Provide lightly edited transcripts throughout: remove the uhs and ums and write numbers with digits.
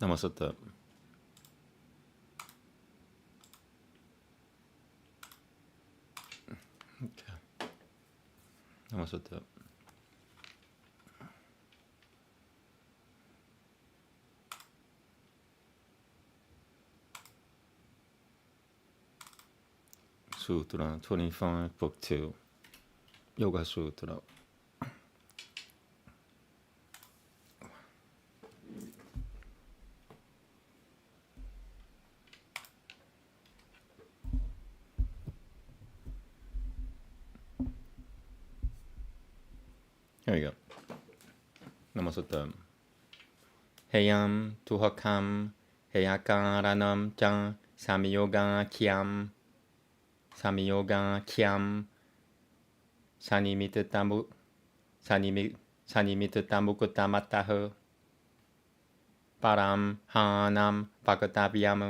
Namaste. Okay. Namaste. Sutra 25, Book 2, Yoga Sutra. Here we go. Namaste. Heyam tuhakam heyakaranam jang samiyoga kyam sanimitatamukutamatah param hanam pakatavyam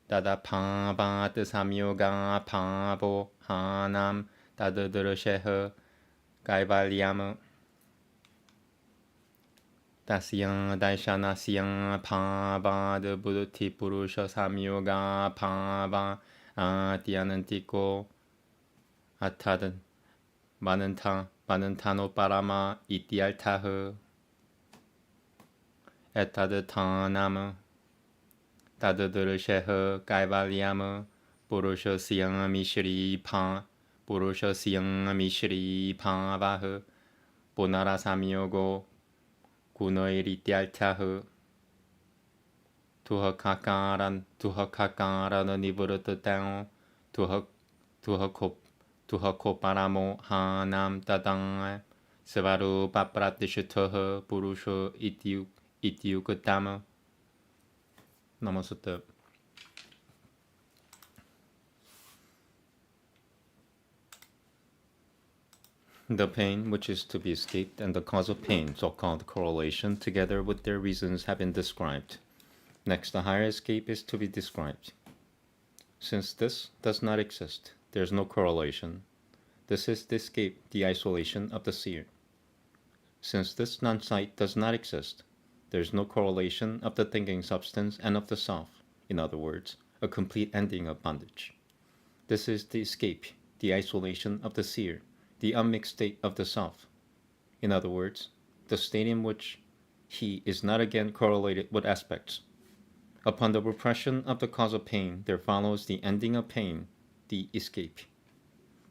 tadapavat samyoga pavo hanam tadadrasheh kaivalyam Tasya daishanasya pavad buddhi purusha samyoga pava atyanantiko atad manantano parama ityaltah etadatanam tadadrasheh kaivalyam purushasya mishri pavah punara samyogo Gunoirityaltah tuhakaran nivrutatao tuhakoparamo hanam tadang svarupa pratishutah purusho ityukatama. Namaste. The pain which is to be escaped and the cause of pain, so-called correlation, together with their reasons have been described. Next, the higher escape is to be described. Since this does not exist, there is no correlation. This is the escape, the isolation of the seer. Since this non-sight does not exist, there is no correlation of the thinking substance and of the self. In other words, a complete ending of bondage. This is the escape, the isolation of the seer, the unmixed state of the self. In other words, the state in which he is not again correlated with aspects. Upon the repression of the cause of pain, there follows the ending of pain, the escape.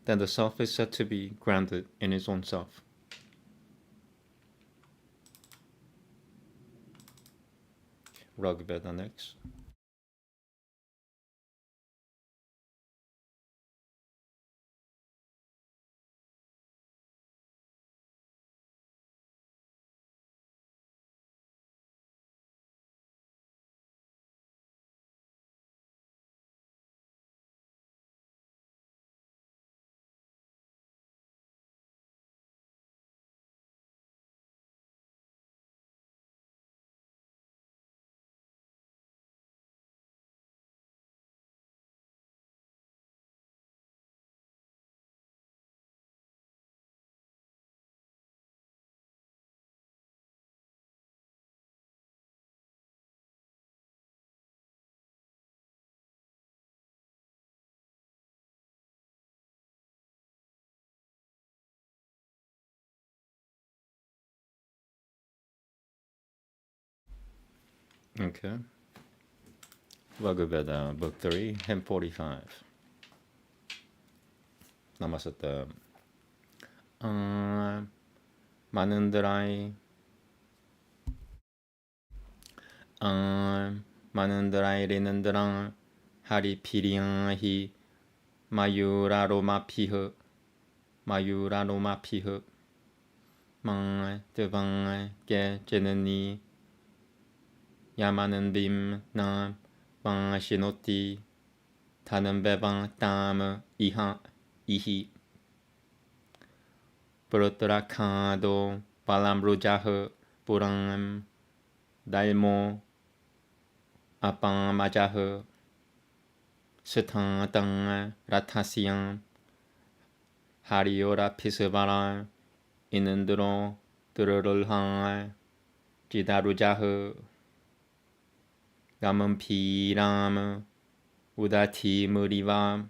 Then the self is said to be grounded in his own self. Veda next. Okay. Veda, Book 3, Hymn 45. Namaste. Manandarai Renandarang Hari Piriyahi Mayuraromapih Mang Devang Ge Janani Yamanandim Nam Bang Shinoti Tanambevang Tam Ihi Brutrakado Balamrujah Purang Dalmo Apamajah Setang Ratasiam Hariora Pisavara Inandro Durulhang Jidarujah gamam piram udati muriva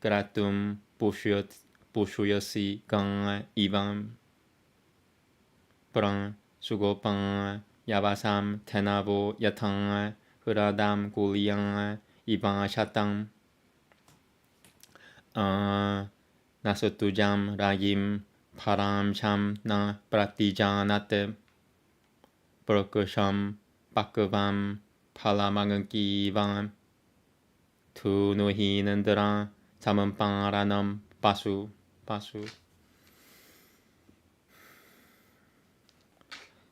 gratum pushuyasi gang ivam prang sugopang yavasam tenavo yatang hradam guliang ivan shatang nasatujam ragim param sham na pratijanate prakasham bhagavam palamagankivam tu nuhinandara samamparanam pasu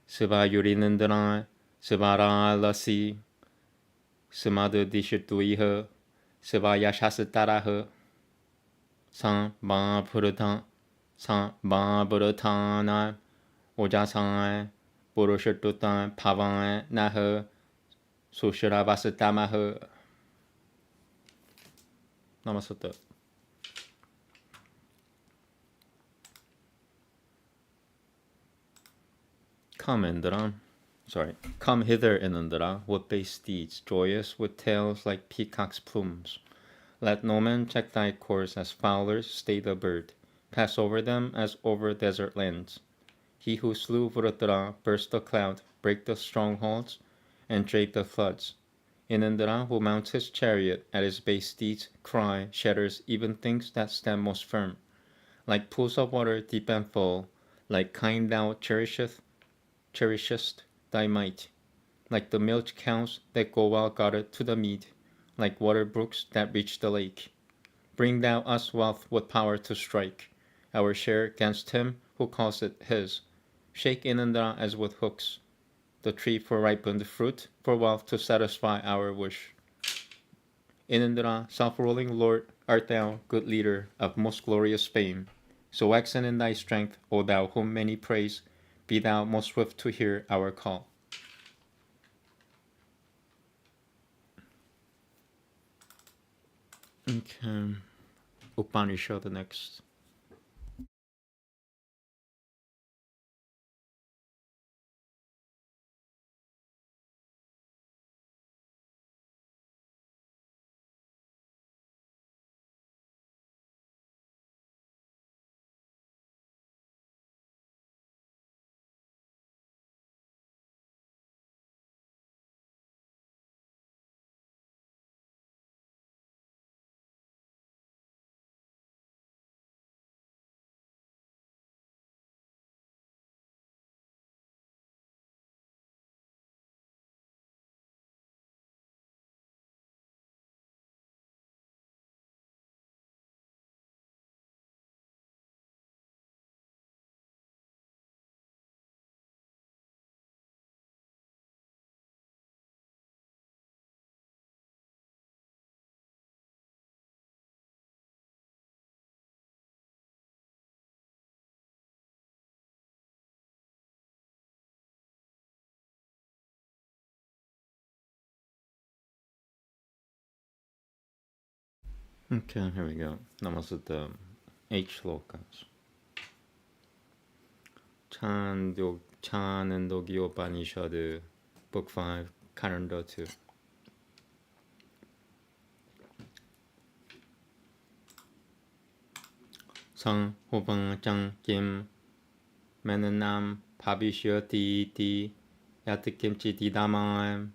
Sivayurinandara Sivaralasi Simadadishatuiha Sivayashasataraha Sambhapuratana Ojasana Purushatutan Pavan Naha Susharavasatamaha Namaste. Come, Indra. Come hither, Inandra, with thy steeds, joyous with tails like peacock's plumes. Let no man check thy course as fowlers stay the bird. Pass over them as over desert lands. He who slew Vritra burst the cloud, break the strongholds, and drape the floods. Inandra, who mounts his chariot at his bay steed's cry, shatters even things that stand most firm. Like pools of water deep and full, like kind thou cherishest thy might, like the milch cows that go well guarded to the mead, like water brooks that reach the lake. Bring thou us wealth with power to strike our share against him who calls it his. Shake Inandra as with hooks, the tree for ripened fruit, for wealth to satisfy our wish. Inandra, self-ruling lord, art thou, good leader of most glorious fame. So excellent in thy strength, O thou whom many praise, be thou most swift to hear our call. Okay. Upanishad next. Okay, here we go. Namaste. 8 shlokas. Chanendogi Upanishad, Book 5, Calendar 2. Sang Hopang Chang Kim Menanam Pabhishyati Ti Yatikimchi Didamam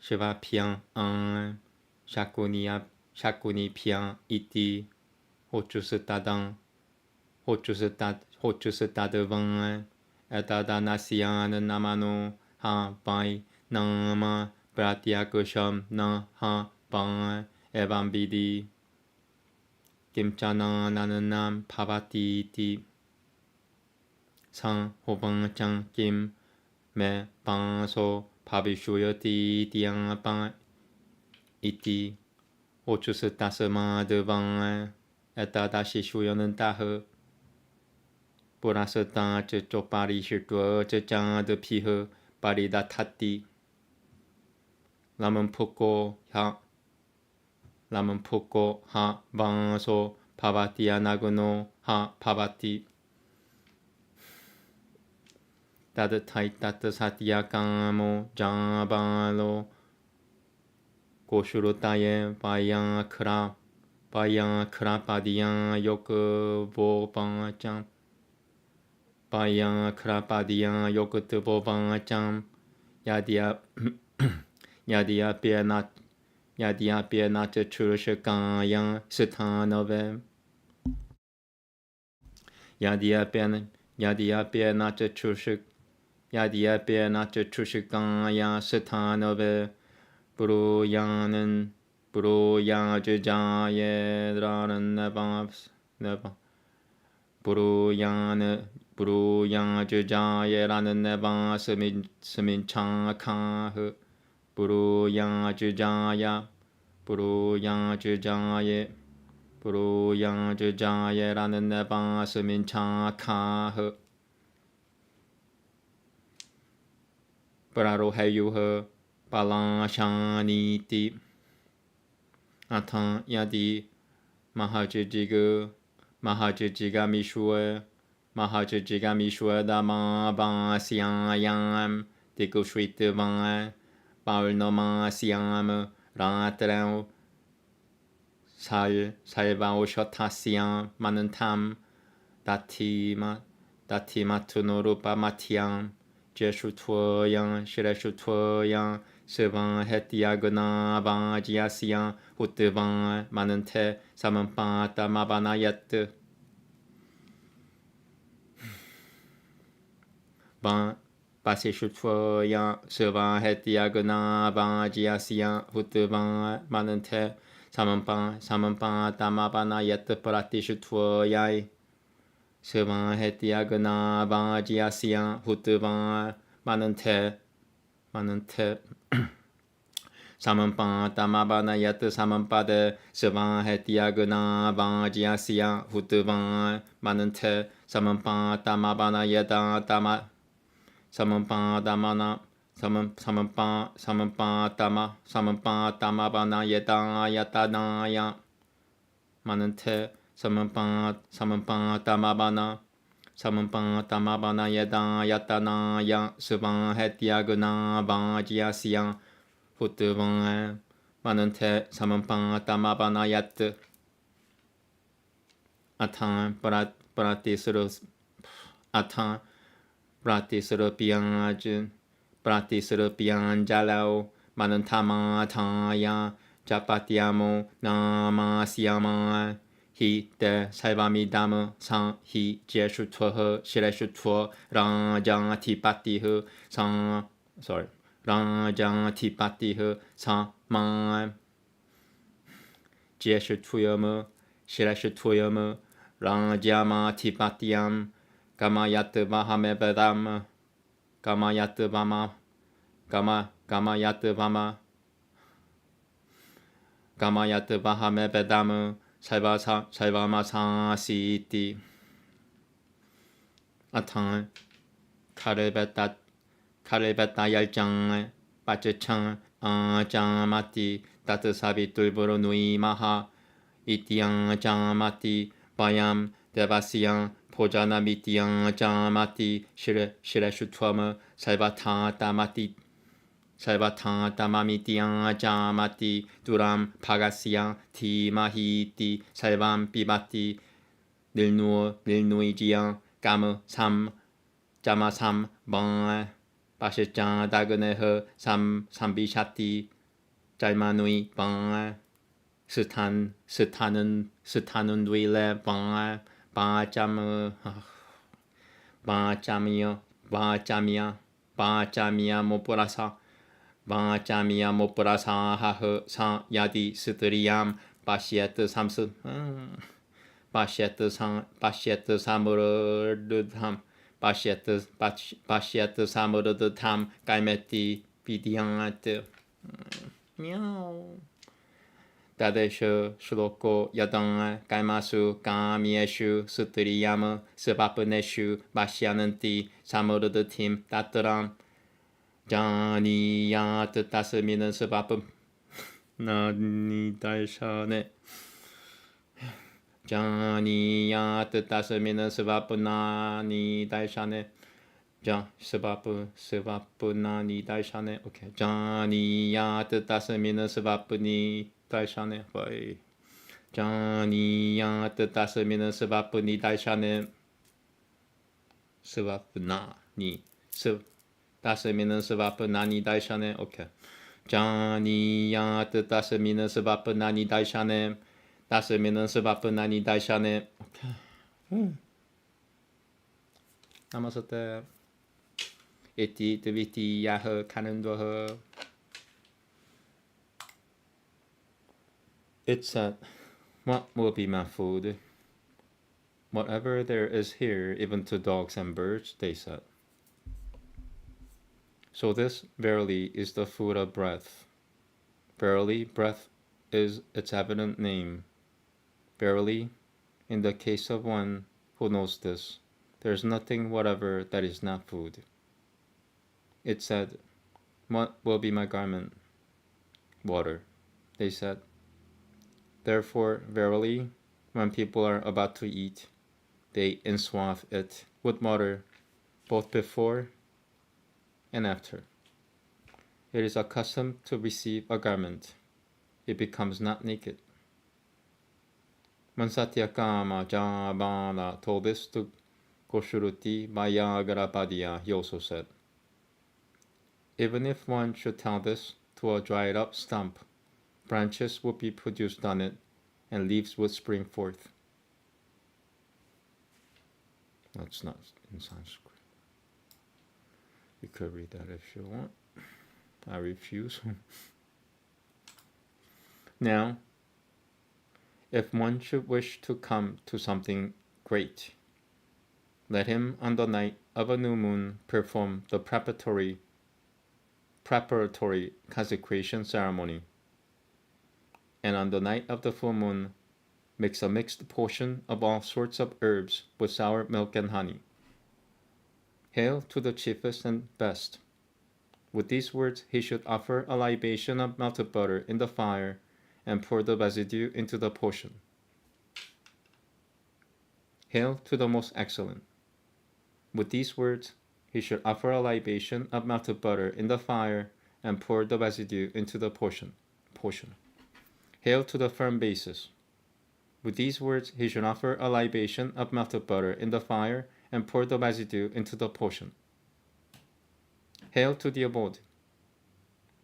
Shiva Piang An Shakuni Piang Iti Hochusatadang Hochusatadavang Etadanasian Namano Ha Pai Nama Pratyakusham Na Ha Pai Evam Vidi Kimchana Nananam Pavati Ti Sang Hopang Chang Kim Me Panso Pabishuyati Tiang Pa Iti Hochustasama Devang Etadashi Shuyanan Tahe Purasata Chopari Shitwa Chang de Pihe Paridatati Lamampoko Ha Vanso Pavati Anaguno Ha Pavati Tadatai Tatasatya Kamo Jabalo 고슈루타예 바양 크라 바디양 요크보방짱 바양 크라 바디양 요크트보방짱 야디아 야디아 베나트 추르시강양 스타노베 야디아 베나트 추르시강양 스타노베 브루양주자예라는 네방 브루양주자예라는 네방 스민창카흐 브루양주자예라는 네방 스민창카흐 브라로헤유흐 발랑샤니티 아탄 야디 마하지지가 미슈에 다마바시앙얌 디쿠슈이트방 바울노마시앙 라트라우 살바오셔타시앙 마는탐 다티마투노루파마티앙 제슈투어양 시레슈투어양 스방 헤티아그나 바지아시양 후트방 마는테 사문파타 마바나야트 방 바시슈투어양 스방 헤티아그나 바지아시양 후트방 마는테 사문파타 마바나야트 프라티슈투어야이 스방 헤티아그나 바지아시양 후트방 마는테 사문파타 마바나야트 사문파데 스방 헤티아그나 바지아시양 후트방 마는테 사문파타 마바나야다 다마 사문파타마나 사문파타마바나 야타나야 마는테 사문파타마바나 야타나야 스방 헤티아그나 바지아시양 후트방 마는테 사문파타마바나 야트 아탄 프라티스르피안잘라오 마는타마타야 자파티아모 나마시야마 히테 살바미다무 상히 제슈투허 시레슈투어 라장티파티흐 라장티파티흐 상마 제슈투여무 시레슈투여무 라자마티파티암 가마야트바하메베담 가마야트바하메베담 살바마사시티 아탄 카레베타 열장 빠츠창 아장마티 따뜻사비 뚫브로 누이마하 이티양 장마티 바얌 데바시양 포자나미티양 장마티 시레슈투아무 살바타마미티양 장마티 두람 파가시양 티마히티 살밤 비바티 닐누이지양 까무 삼 자마삼 방 바시짱 다그네흐 삼비샤티 짤마누이 방 스타는 누이레 방 바짜미야 모프라사 하흐 사 야디 스트리암 바시에트 사무르드탐 바시에트 사무르드탐 깔메티 비디앙아트 미야오 다데슈 슐로코 야당 깔마수 까미에슈 스트리야무 스바프네슈 바시아는티 사무르드팀 따뜨람 자니야트 따스미는 스바프 나니달샤네 자니야트 따스미는 스바프 나니달샤네 Sivapu nani daishane. Okay. Jani yat dasamina sivapuni daishane. Vai. Jani yat dasamina sivapuni daishane. Sivapuna ni. Dasamina sivapunani daishane. Okay. Jani yat dasamina sivapunani daishane. Dasamina sivapunani daishane. Okay. Namaste. Iti diviti yaha kanundoha. It said, what will be my food? Whatever there is here, even to dogs and birds, they said. So this, verily, is the food of breath. Verily, breath is its evident name. Verily, in the case of one who knows this, there is nothing whatever that is not food. It said, what will be my garment? Water, they said. Therefore, verily, when people are about to eat, they enswathe it with water both before and after. It is accustomed to receive a garment. It becomes not naked. When Satyakama Jabala told this to Goshruti Vayagarapadiya, he also said, even if one should tell this to a dried up stump, branches would be produced on it, and leaves would spring forth. That's not in Sanskrit. You could read that if you want. I refuse. Now, if one should wish to come to something great, let him on the night of a new moon perform the preparatory consecration ceremony, and on the night of the full moon mix a mixed potion of all sorts of herbs with sour milk and honey. Hail to the chiefest and best. With these words he should offer a libation of melted butter in the fire and pour the residue into the potion. Hail to the most excellent. With these words he should offer a libation of melted butter in the fire and pour the residue into the potion. Hail to the firm basis. With these words he should offer a libation of melted butter in the fire and pour the residue into the potion. Hail to the abode.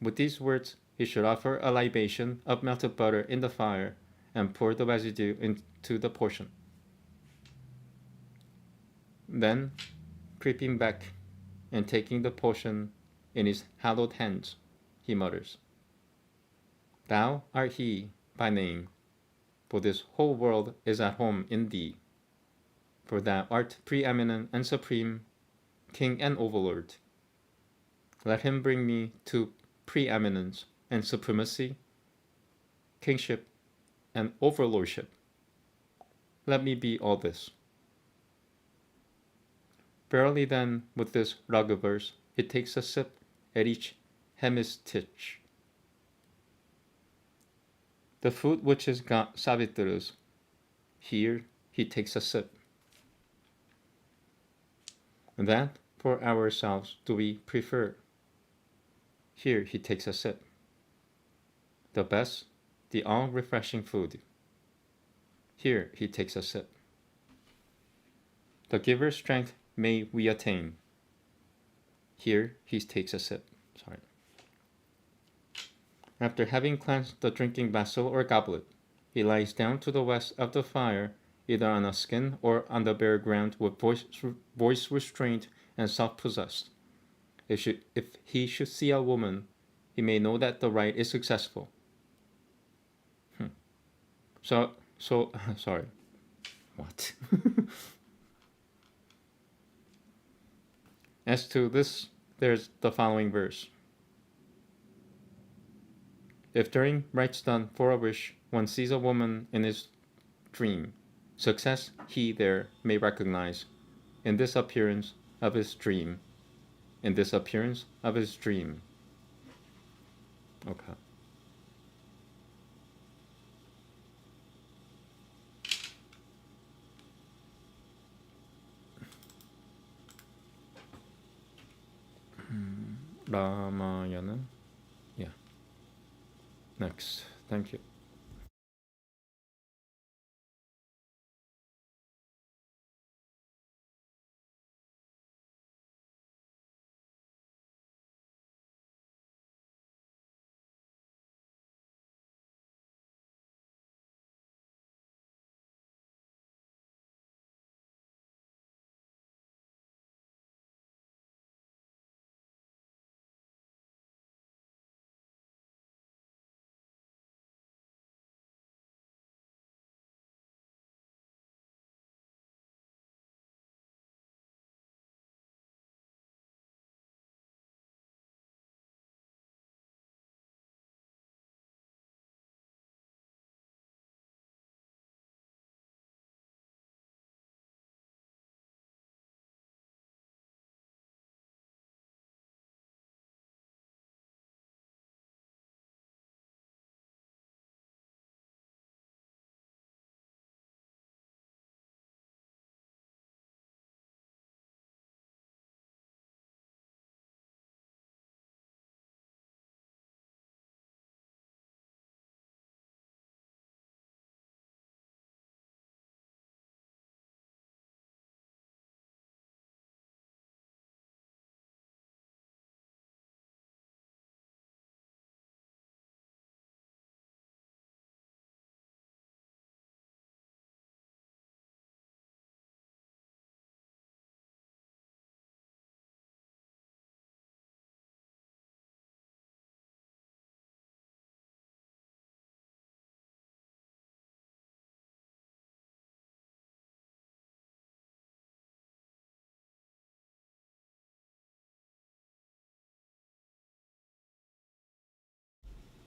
With these words he should offer a libation of melted butter in the fire and pour the residue into the potion. Then, creeping back and taking the potion in his hallowed hands, he mutters, Thou art he by name, for this whole world is at home in thee. For thou art preeminent and supreme, king and overlord. Let him bring me to preeminence and supremacy, kingship and overlordship. Let me be all this. Verily then, with this raga verse, it takes a sip at each hemistich. The food which is Savitra's, here he takes a sip. That for ourselves do we prefer. Here he takes a sip. The best, the all-refreshing food. Here he takes a sip. The giver's strength may we attain. Here he takes a sip. After having cleansed the drinking vessel or goblet, he lies down to the west of the fire, either on a skin or on the bare ground with voice restrained and self-possessed. If he should see a woman, he may know that the rite is successful. Sorry. What? As to this, there's the following verse. If during rites done for a wish one sees a woman in his dream, success he there may recognize in this appearance of his dream. In this appearance of his dream. Okay. Ramayana. Yeah. Next. Thank you.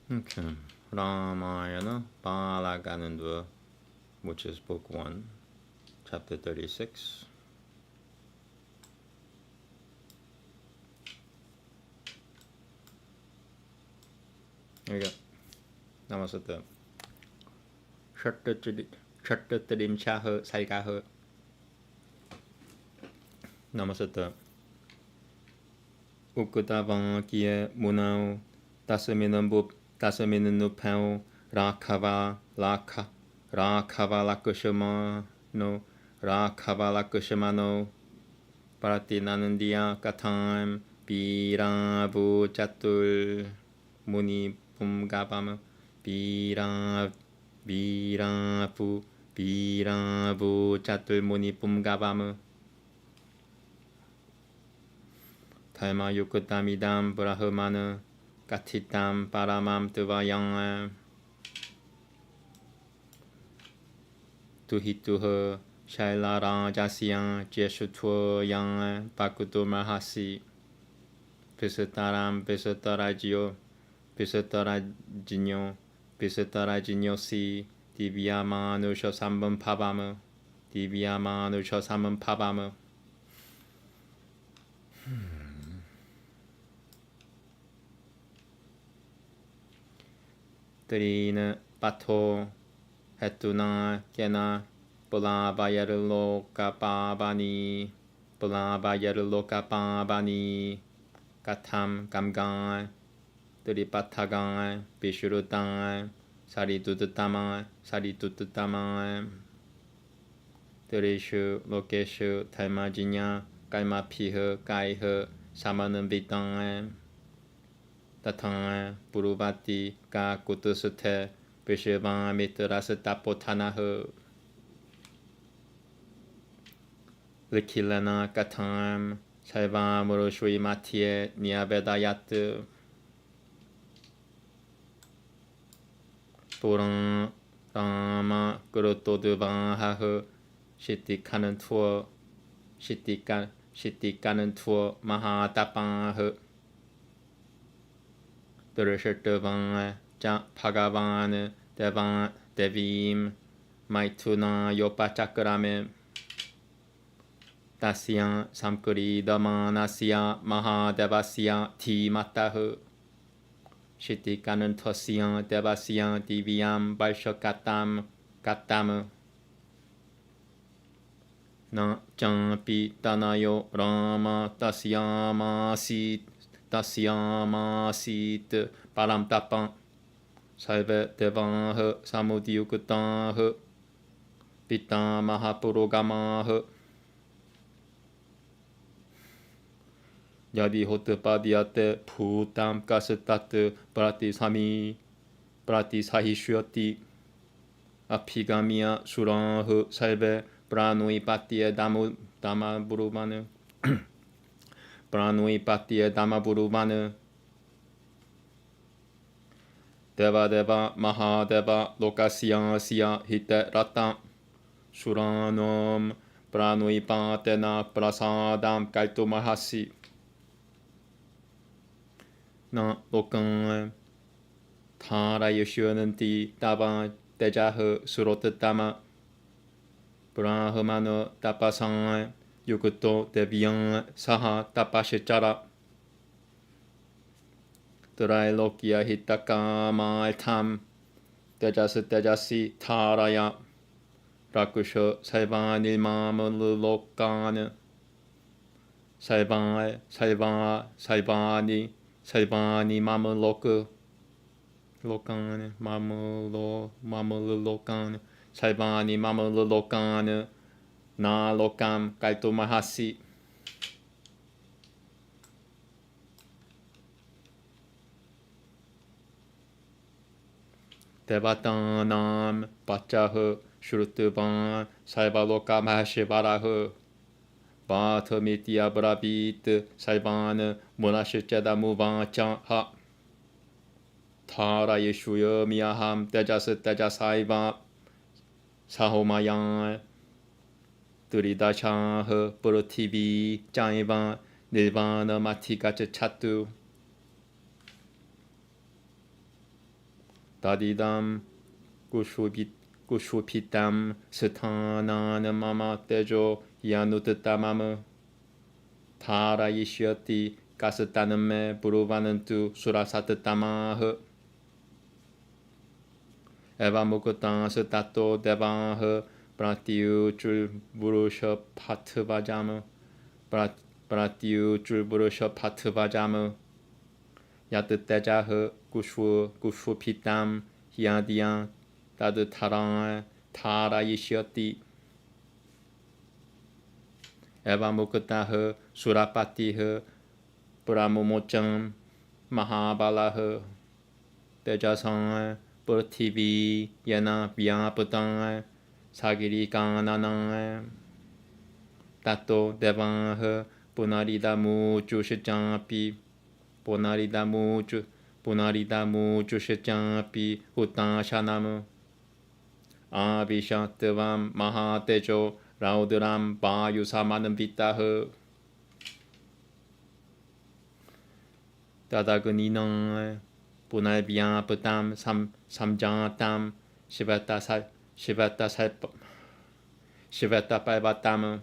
Okay. Ramayana Balaganandva, which is book 1, chapter 36. There you go. Namaste. Shattadim Chaha Saikaha. Namaste. Ukutavan Kia Munao Tasaminan Nupao Rakava Lakushama Lakushmano Paratinanandia Katam Biravu Chatul Muni Pumgabam Biravu Chatul Muni Pumgabam Taima Yukutamidam Brahmana Katitam Paramam Tuvayang Tuhituha Shaila Rajasya Jeshutua Yang Pakutu Mahasi Pisataram Pisatarajio Pisatarajinyosi Divyamanu Sambam Pabama Trina Pato Hetuna Kena Pulabayarloka Pabani Katam Gamgai Tripatagai Pishurutai Saritutatamai Turishu Lokeshu Taimajinya Kaimapiha Kaiha Samanamvitai Tatang Puruvati Ka Kutusute Pishivan Mitrasatapotanaha Likilana Katam Saiva Murushwi Matye Niavedayat Puran Rama Guruto Duvan Shitikanan Mahatapan Durshatavan Ja Bhagavan Devim Maituna Yopachakrame Tasya Samkuri Damanasya Mahadevasya Timatahu Shitikanan Tosya Devasya Divyam Vaishakatam Katam Na Jampi Tanayo Rama Tasyamasi tasyamasit param tapam salve devah samudiyuktah pitamahapurogamah yadi hotapadiate bhutam kasatat pratisami pratisahishwati Aphigamia surah salve pranui patia dama burumanu pranui patia dama burumanu deva deva mahadeva lokasya siya hite rata suranam pranui patena prasadam kaltumahasi na lokan thara yeshwananti tava Tejaha Surotama Brahmana Tapasang Yukuto Devyang Saha Tapashachara Trailokya Hitakamaltam Tejasi Taraya Rakusha Salvanilmamalokana Salvani Mamaloka Lokan Mamalokan Salvani Mamalokan Na Lokam Kaltumahasi Devatanam Pachaha Shrutuvan Salvaloka Mahashivaraha Bhathamitya Brabit Salvan Munashchadamuvacha Thara Yeshuya Miyaham Tejasaiva Sahomayan Duridachah Purutivi Jaiva Nirvana Matikacha Chatu Tadidam Kushupitam Satanan Mama Tejo Yanutatamam Thara Yeshyati Kasataname Puruvanantu Surasatatamaha Eva Mukutan Satato Devah Pratiu Chulburusha Patvajama Pratiu Chulburusha Patvajama Yattajah Kushupitam Hyadiyan Tadutaran Tara Yishyati Eva Mukutah Surapatih Puramumocham Mahabalah Tejasan Purtivi Yana Vyapatan Sagiri Kanana Tato Devan Punaridamu Jushajapi Punaridamu Jushajapi Utan Shanam Avishantavam Mahatejo Rauduram Bayusamanam Vitah Tadaguninam Punarvyapatam Samjantam Shivata Paivatam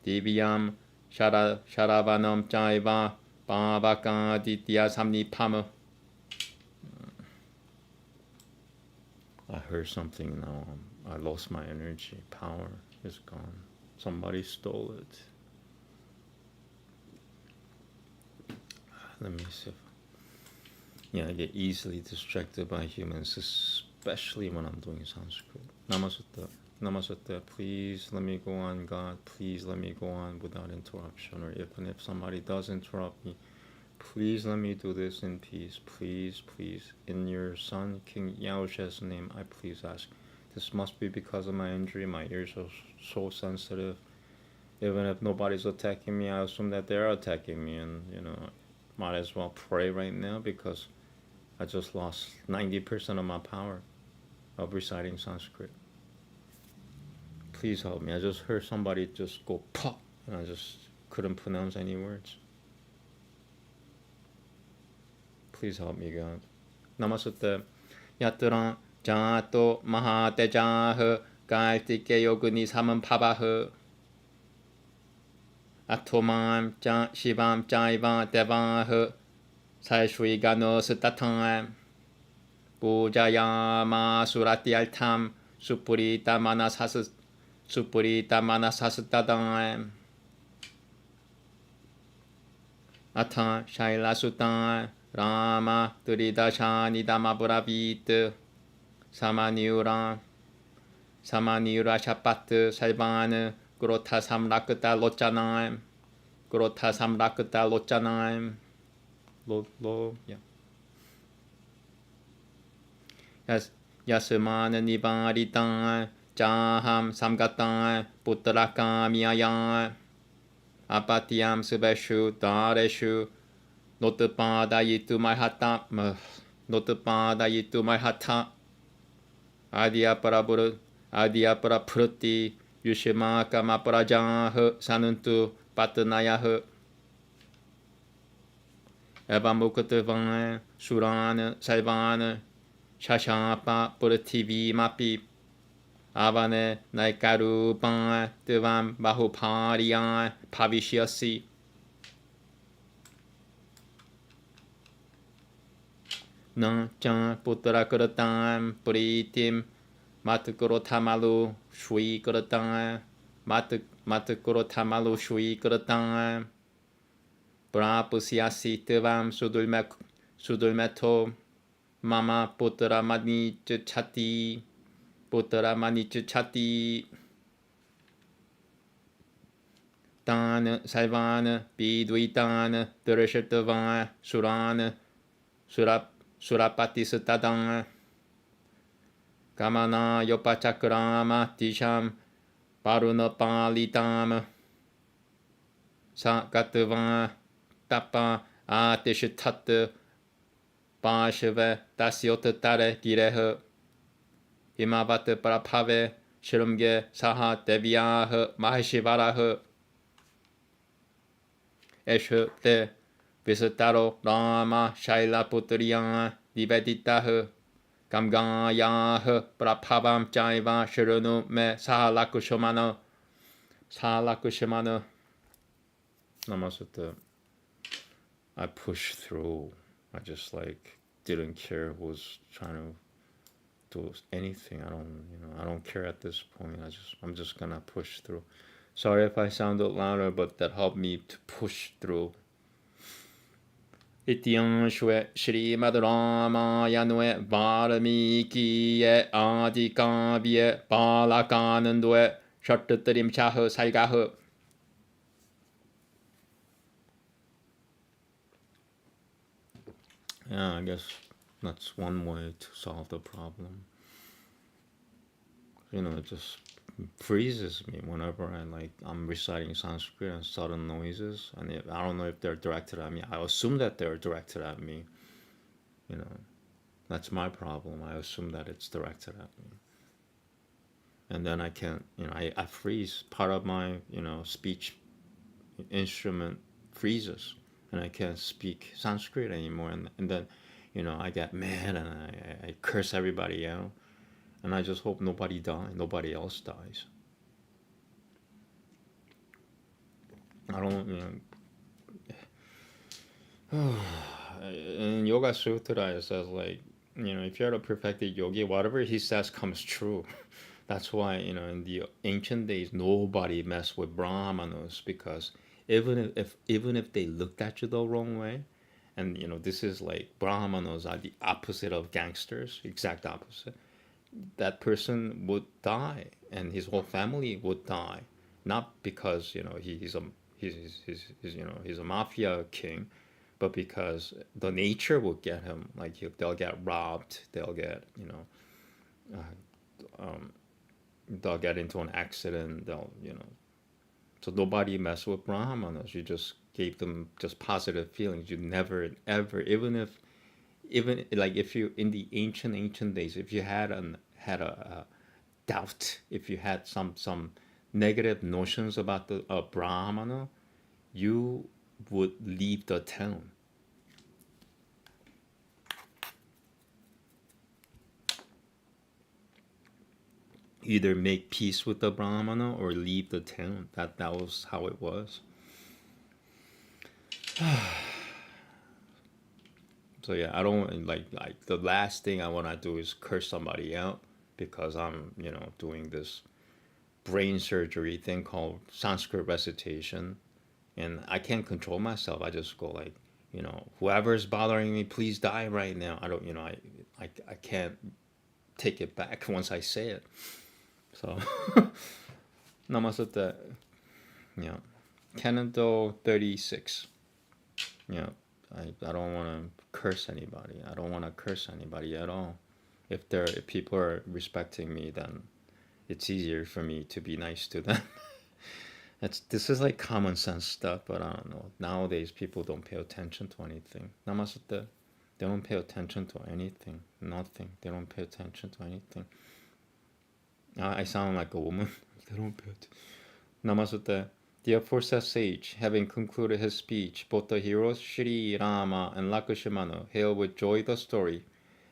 Divyam Sharavanam Jaiva Pavaka Ditya Samnipama. I heard something now. I lost my energy. Power is gone. Somebody stole it. Let me see. I get easily distracted by humans, especially when I'm doing Sanskrit. Namaste. Namaste. Please let me go on, God. Please let me go on without interruption. Or even if somebody does interrupt me, please let me do this in peace. Please, please. In your son, King Yaoshe's name, I please ask. This must be because of my injury. My ears are so sensitive. Even if nobody's attacking me, I assume that they're attacking me. And, might as well pray right now because I just lost 90% of my power of reciting Sanskrit. Please help me. I just heard somebody just go pop, and I just couldn't pronounce any words. Please help me, God. Namaste. Yatra jato mahatejah kaltike yoguni samam pavah Atomam shivam jaiva devah Saishwi gano sutatam Pujayama surati altam Supurita manasasutadam Atha Shaila Sutan Rama Turidashani Dhammapuravit Samaniura Chapat Salvan Grotha Samrakta Lochanaim Grotha Samrakta Lochanaim yeah. Yasumana Nivaritan Jaham Samgatan Puttrakamiayan Apatiyam Subeshu Dareshu Notapadayitu Mahata Adhyaparapuruti Yushimaka Maparajaha Sanuntu Patanayaha Evamukatavan Surana Salvana Shashapa Purativi Mapi Avane Naikarupan Devam Bahupariyan Pavishyasi Nan Chan Puttrakuratam Puritim Matukurotamalu Shui Kuratan Matukurotamalu Shui Kuratan Prapusyasi Devam Sudulmeto Mama Putra Manichati Dan Salvan Bidwitan Durashatavan Suran Surapati Sutadan Kamana Yopachakrama Tisham Parunapalitam Sakatavan Tapa Atishatat Pashave Dasyotatare Gireha Himavata Parapave Shirumge Saha Devyaha Mahashivaraha Eshe Te Visataro Rama Shaila Putriyan Niveditaha Gamgayaha Prapavam Jaiva Shirunu Me Sahalakushmana Namaste. I pushed through. I just didn't care who was trying to do anything. I don't care at this point. I'm just gonna push through. Sorry if I sounded louder, but that helped me to push through. Ityan Shwe Shrimad Ramayanwe Varamikiye Adikavye Balakanandwe Shattatrim Chaha Saigaha. Yeah, I guess that's one way to solve the problem. It just freezes me whenever I'm reciting Sanskrit and sudden noises, and I don't know if they're directed at me. I assume that they're directed at me. That's my problem. I assume that it's directed at me, and then I can't. I freeze. Part of my speech instrument freezes, and I can't speak Sanskrit anymore. And then I get mad and I curse everybody out. And I just hope nobody else dies. I don't, in Yoga Sutra it says if you're a perfected yogi, whatever he says comes true. That's why in the ancient days nobody messed with brahmanas, because even if they looked at you the wrong way, and this is brahmanas are the opposite of gangsters, exact opposite. That person would die, and his whole family would die, not because he's a mafia king, but because the nature would get him. They'll get robbed, they'll get they'll get into an accident, so nobody messed with brahmanas. You just gave them just positive feelings. You never ever, even if you in the ancient days, if you had a doubt, if you had some negative notions about the brahmana, you would leave the town. Either make peace with the brahmana or leave the town. That was how it was. So yeah, I don't like the last thing I want to do is curse somebody out, because I'm doing this brain surgery thing called Sanskrit recitation, and I can't control myself. I just go like, whoever's bothering me, please die right now. I don't, I can't take it back once I say it. So, Namaste. Yeah. Canto 36. Yeah. I don't want to curse anybody. I don't want to curse anybody at all. If people are respecting me, then it's easier for me to be nice to them. This is like common sense stuff, but I don't know. Nowadays, people don't pay attention to anything. Namaste. They don't pay attention to anything. Nothing. They don't pay attention to anything. I sound like a woman. They don't pay attention. Namaste. The aforesaid sage, having concluded his speech, both the heroes Shri Rama and Lakshmana hailed with joy the story,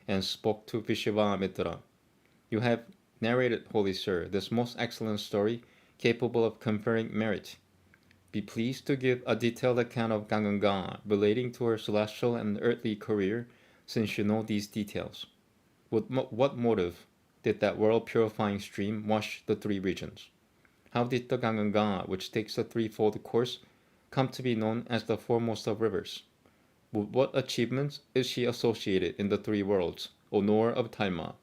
and spoke to Vishvamitra. You have narrated, holy sir, this most excellent story, capable of conferring merit. Be pleased to give a detailed account of Ganga relating to her celestial and earthly career, since you know these details. With what motive did that world-purifying stream wash the three regions? How did the Ganga, which takes a threefold course, come to be known as the foremost of rivers? With what achievements is she associated in the three worlds, O knower of Dharma?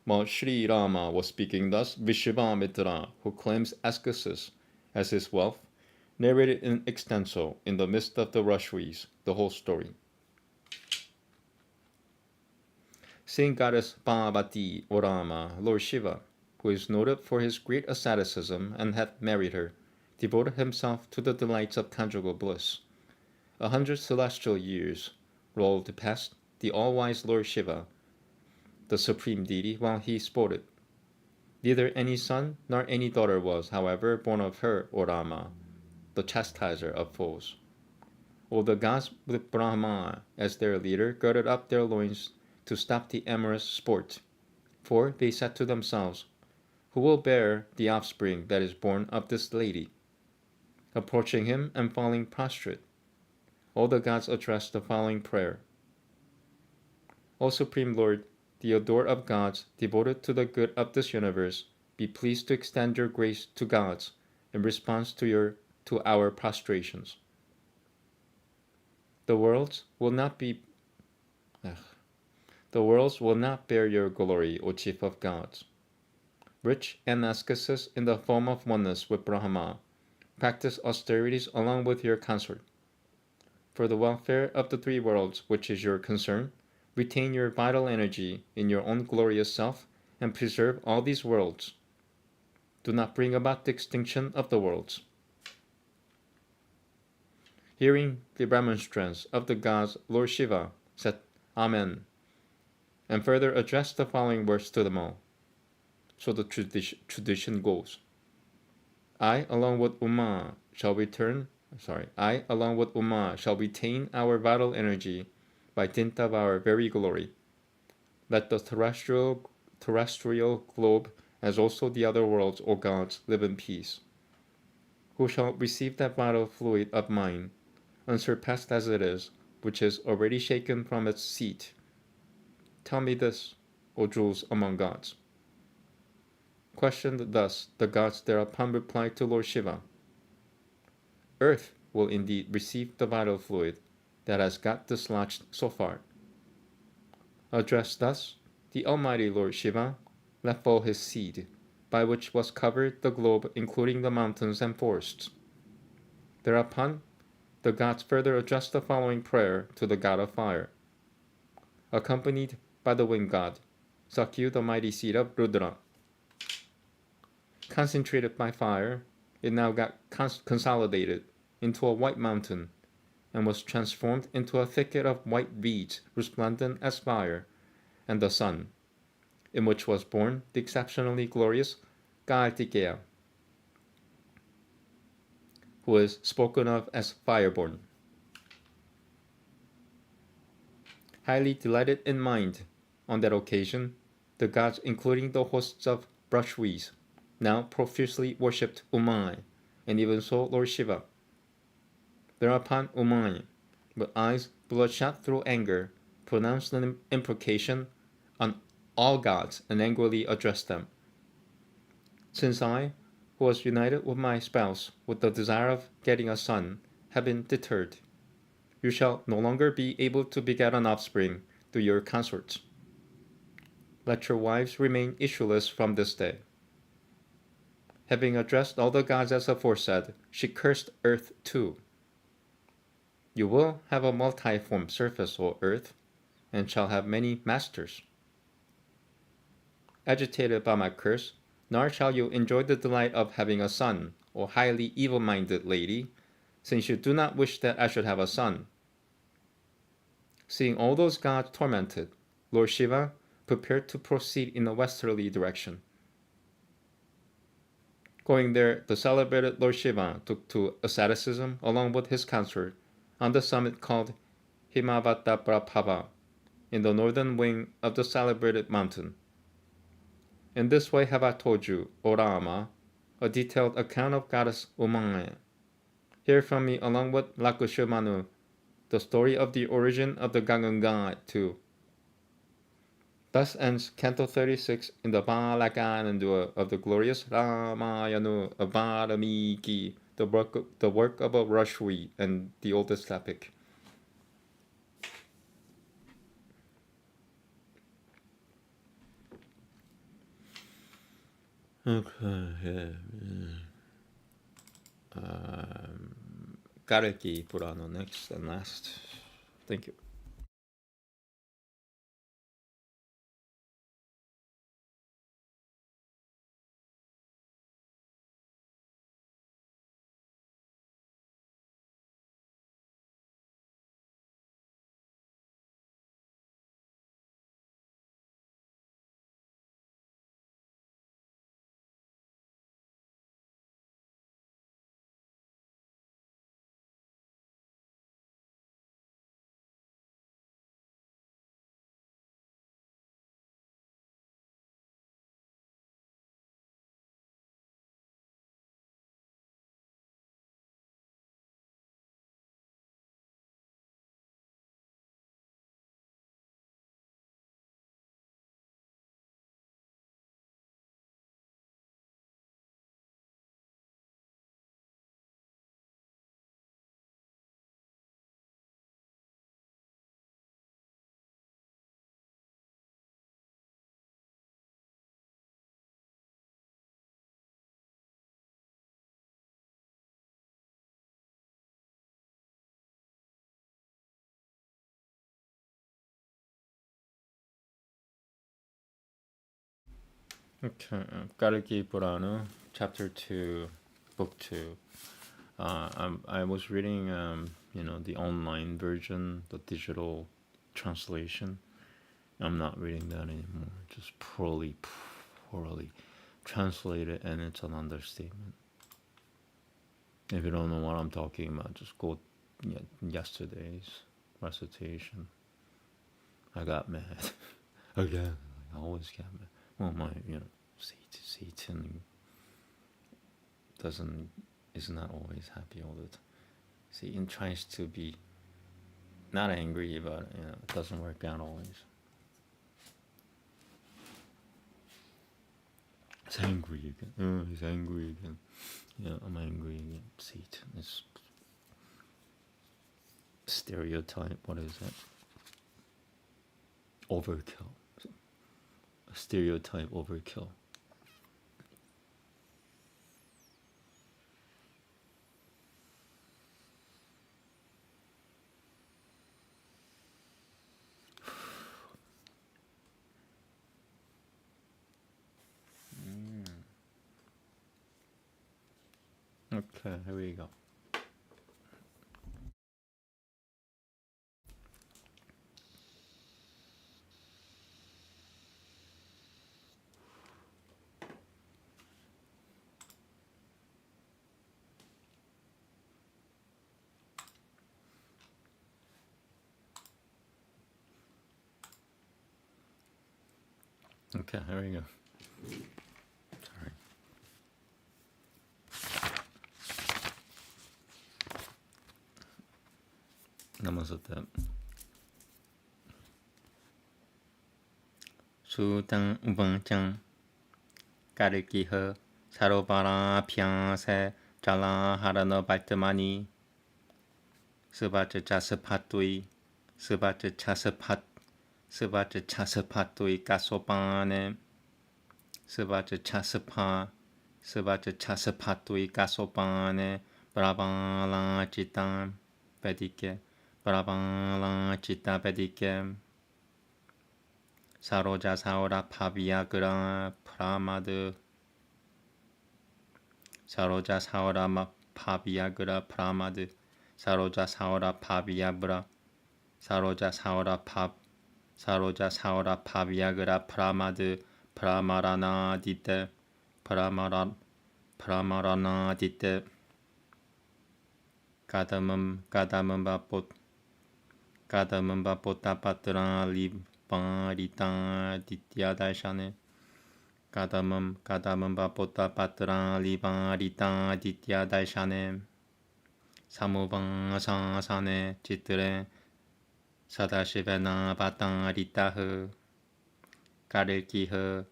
While Sri Rama was speaking thus, Vishvamitra, who claims ascesis as his wealth, narrated in extenso, in the midst of the Rashis, the whole story. Seeing goddess Parvati or Rama, Lord Shiva, who is noted for his great asceticism and had married her, devoted himself to the delights of conjugal bliss. 100 celestial years rolled past the all-wise Lord Shiva, the supreme deity, while he sported. Neither any son nor any daughter was, however, born of her or Rama, the chastiser of foes. All the gods with Brahma as their leader girded up their loins to stop the amorous sport, for they said to themselves, who will bear the offspring that is born of this lady? Approaching him and falling prostrate, all the gods addressed the following prayer. O Supreme Lord, the adorer of gods, devoted to the good of this universe, be pleased to extend your grace to gods in response to our prostrations. The worlds will not bear your glory, O chief of gods. Rich and ascesis in the form of oneness with Brahma, practice austerities along with your consort. For the welfare of the three worlds, which is your concern, retain your vital energy in your own glorious self and preserve all these worlds. Do not bring about the extinction of the worlds. Hearing the remonstrance of the gods, Lord Shiva said, Amen, and further addressed the following words to them all. So the tradition goes. I, along with Uma, shall retain our vital energy by dint of our very glory. Let the terrestrial globe, as also the other worlds, O gods, live in peace. Who shall receive that vital fluid of mine, unsurpassed as it is, which is already shaken from its seat? Tell me this, O jewels among gods. Questioned thus, the gods thereupon replied to Lord Shiva, Earth will indeed receive the vital fluid that has got dislodged so far. Addressed thus, the Almighty Lord Shiva let fall his seed, by which was covered the globe, including the mountains and forests. Thereupon, the gods further addressed the following prayer to the god of fire. Accompanied by the wind god, Sakyu, the mighty seed of Rudra. Concentrated by fire, it now got consolidated into a white mountain and was transformed into a thicket of white reeds resplendent as fire, and the sun, in which was born the exceptionally glorious Kartikeya, who is spoken of as fireborn. Highly delighted in mind, on that occasion, the gods, including the hosts of Brahshwis, now profusely worshipped Umai, and even so Lord Shiva. Thereupon Umai, with eyes bloodshot through anger, pronounced an imprecation on all gods and angrily addressed them. Since I, who was united with my spouse with the desire of getting a son, have been deterred. You shall no longer be able to beget an offspring through your consorts. Let your wives remain issueless from this day. Having addressed all the gods as aforesaid, she cursed earth too. You will have a multiform surface, O earth, and shall have many masters. Agitated by my curse, nor shall you enjoy the delight of having a son, O highly evil-minded lady, since you do not wish that I should have a son. Seeing all those gods tormented, Lord Shiva prepared to proceed in a westerly direction. Going there, the celebrated Lord Shiva took to asceticism along with his consort on the summit called Himavataprabhava in the northern wing of the celebrated mountain. In this way have I told you, O Rama, a detailed account of goddess āmēn. Hear from me along with Lakshmana the story of the origin of the Ganga too. Thus ends Canto 36 in the Balaganandua of the glorious Ramayana of Valmiki, the work of a Rashwi and the oldest epic. Okay. Kalki Purana next and last. Thank you. Okay, Kalki Purana, Chapter 2, Book 2. I was reading, the online version, the digital translation. I'm not reading that anymore. Just poorly translated, and it's an understatement. If you don't know what I'm talking about, just go yesterday's recitation. I got mad. Again, I always get mad. Well, my, Satan is not always happy all the time. Satan tries to be not angry, but it doesn't work out always. He's angry again. He's angry again. Yeah, I'm angry again. Satan is stereotype. What is that? Overkill. Stereotype overkill. Okay, here we go. Okay, here we go. Sorry. Namaste. Sutang ubangchang Kalki 사로바라 피앙세 잘라 하라너 발트마니 스바트 자스파뚜이 스바트 차스파뚜이 까소바네 스바트 차스파뚜이 까소바네 브라방라 치땀 베디케 브라방라 치타 베디케 사로자 사오라 파비아그라 프라마드 사로자 사오라 파비아그라 프라마드 사로자 사오라 파비아브라 사로자 사오라 파비아그라 프라마드 프라마라나 디테 프라마라나 디테 가담은 바포타파트라 리바 디티아 달샤네 가담은 바포타파트라 리바 리타 디티아 달샤네 사무방사사네 치트레 사다시베나 바탕 리타흐 가릴키흐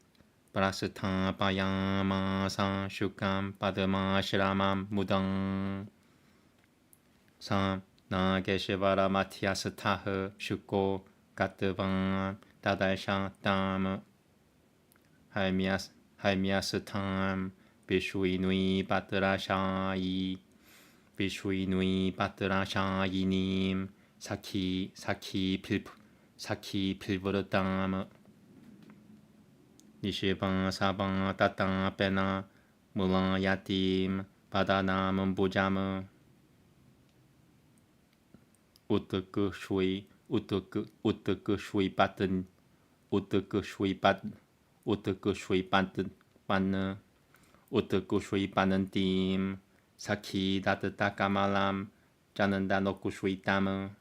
브라스타 바야마사 슈캄 바드마 시라맘 무당 사 나게시바라 마티아스타흐 슈코 가뜨방 다달샤 땀 할미아스탐 비슈이누이 바트라샤이 비슈이누이 바트라샤이님 사키 필브르땀 니시방 사방 따땅 빼나 물랑 야팀 바다남 부잠 우뜨끄 슈이 빠뜬 우뜨끄 슈이 빠뜨 빠는 우뜨끄 슈이 빠는 팀 사키 다뜨따 까말람 짜는다 놓고 슈이 땀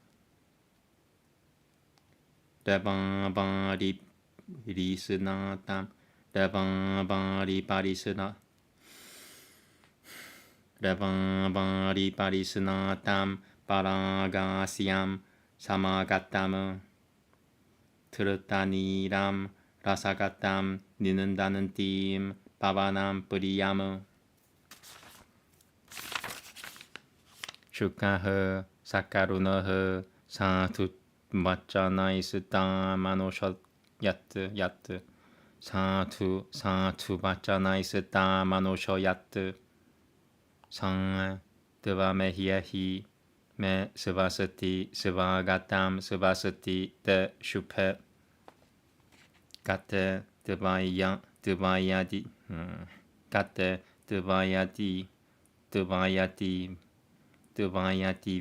레방방 리스나 땀 레방방 리바리스나 레방방 리바리스나 땀 바라가시암 사마가땀 트르타니람 라사가땀 니는다는 띠임 바바남 뿌리얌 슈카흐 사카루너흐 사투 바짜나이스따 마노셔 야트 사투 바짜나이스따 마노셔 야트 상 드바메히야히 메 스바스티 스바가탐 스바스티 데 슈페 가테 드바야디 가테 드바야디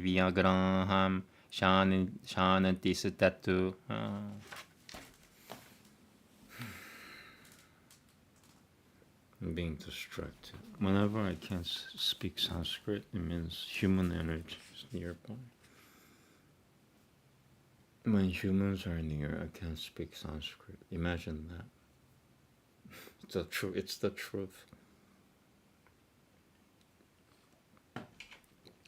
비아그라함 샤는 티스타투 I'm being distracted. Whenever I can't speak Sanskrit, it means human energy is nearby. When humans are near, I can't speak Sanskrit. Imagine that. It's the truth.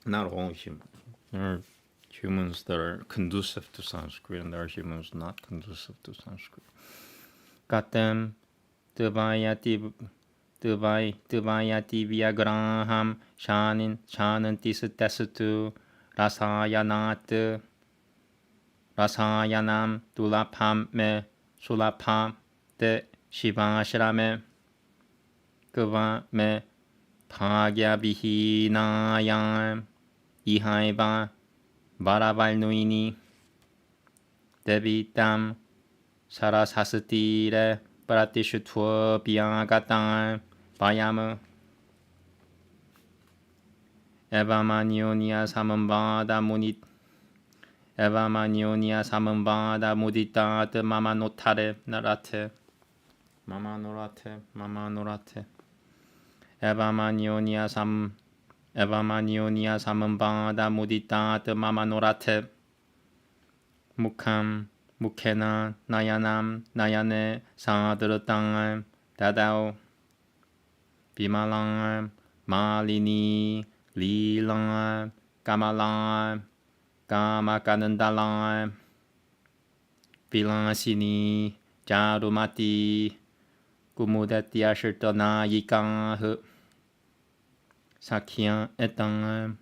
Not all humans. There are humans that are conducive to Sanskrit, and there are humans not conducive to Sanskrit. Katem Tuvayati viagraham shanin tistestu rasayanam tulapam me sulapam te shivashrame kva me bhagya vihinayam ihaiva varavalnuini devitam sarasastire pratishutvya biagatam Vayam Evamanyonia samambada muditat mama notare narate mama norate Evamanyonia samambada muditat mama norate Mukhena nayanam nayane sadrutang dadao Bimalang, Malini, Lilang, Kamalang, Kamakanandalang, Bilansini, Jarumati, Kumudatia shirtana yikah Sakya etam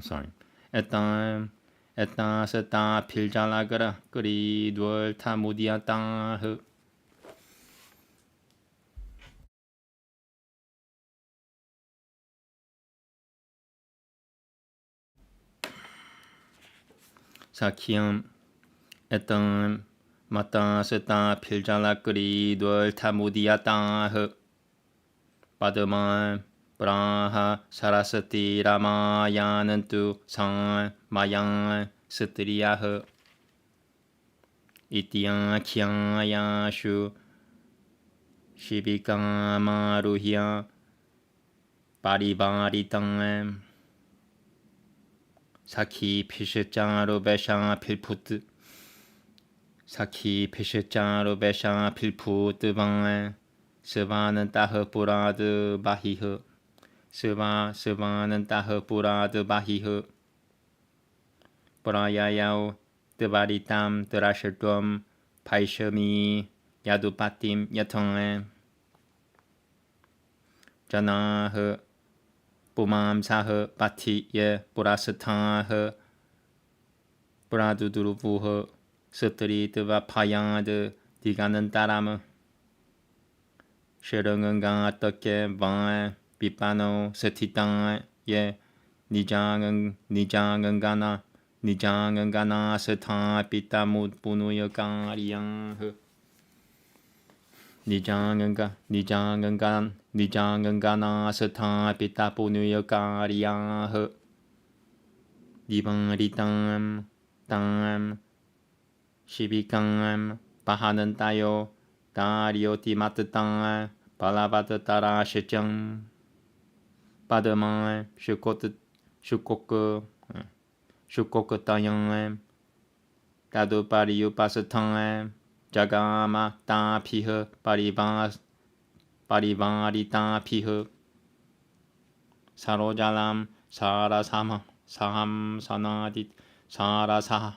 sorry etam etam seta piljalagara kuri dwal tamudiatah Sakyam etam mata seta piljalakuri dwal tamudiatah Padman Braha Sarasati Ramayanantu San Mayan Satriyah Ityan Kyayashu Shibikamaruhya Paribaritam Sakhi Pishacharu Besha Pilput Sakhi Pishacharu Besha Pilput Van Sivanantaha Purad Bahiha Sivanantaha Purad Bahiha Parayayao Devaritam Drashadwam Paishami Yadupatim Yatang Janah Pumam Sah Pati Ye Purasatah Puraduduruvuha Sutri Devapayad Diganantaram Shiranganga Take Van Pipano Setitan Ye Nijangangana Setan Pitamut Punuyakariyan Nijangangana Setan Pitapunuyakariyan Dibaritam Tam Shibikam Pahanantayo Darioti Matatam Palavatara Shecham Padman Shukokotayam Kadupariyu Pasatam Jagama Tapiha Parivarita Piha Sarojalam Sarasama Saham Sanadit Sarasaham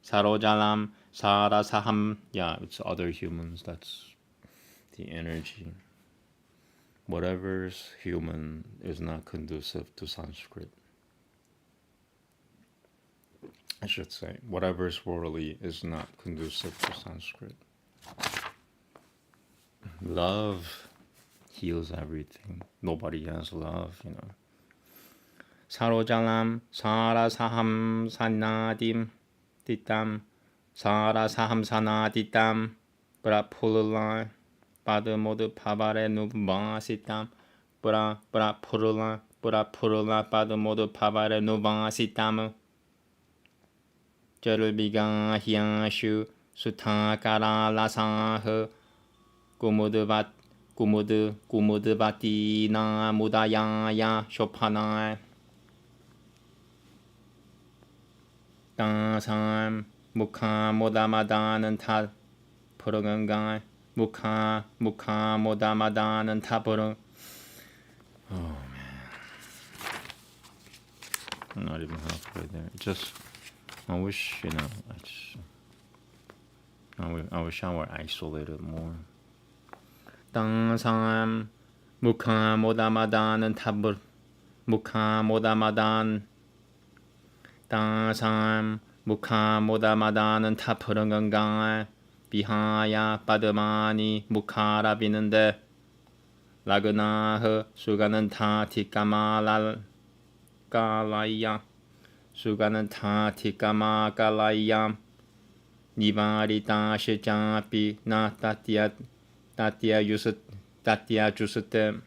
Sarojalam Sarasaham. Yeah, it's other humans. That's the energy. Whatever's human is not conducive to Sanskrit. I should say, whatever's worldly is not conducive to Sanskrit. Love heals everything. Nobody has love, you know. Sarojalam Sarasaham Sanadim Titam Sarasaham Sanaditam Prapulula Padamodu Pavare Nuvasitam Prapurula Padamodu Pavare Nuvasitam Jarubigan Hyashu Sutakara Lasah Kumudvati Na Mudayaya Shopana Dansam Mukha Modamadan Ta Puragangai Mukha Modamadan Tapura. Oh man, I'm not even halfway there. I wish, you know, I wish I were isolated more. Dansam Mukha Modamadan Tabur Mukha Modamadan Dansam Mukha Modamadan Tapuragangai Bihaya Padmani Mukhara Binande Lagunah Sugananta Tikama Galaya Sugananta Tikama Galaya Nivarita Shejapi Na Tatya Jusute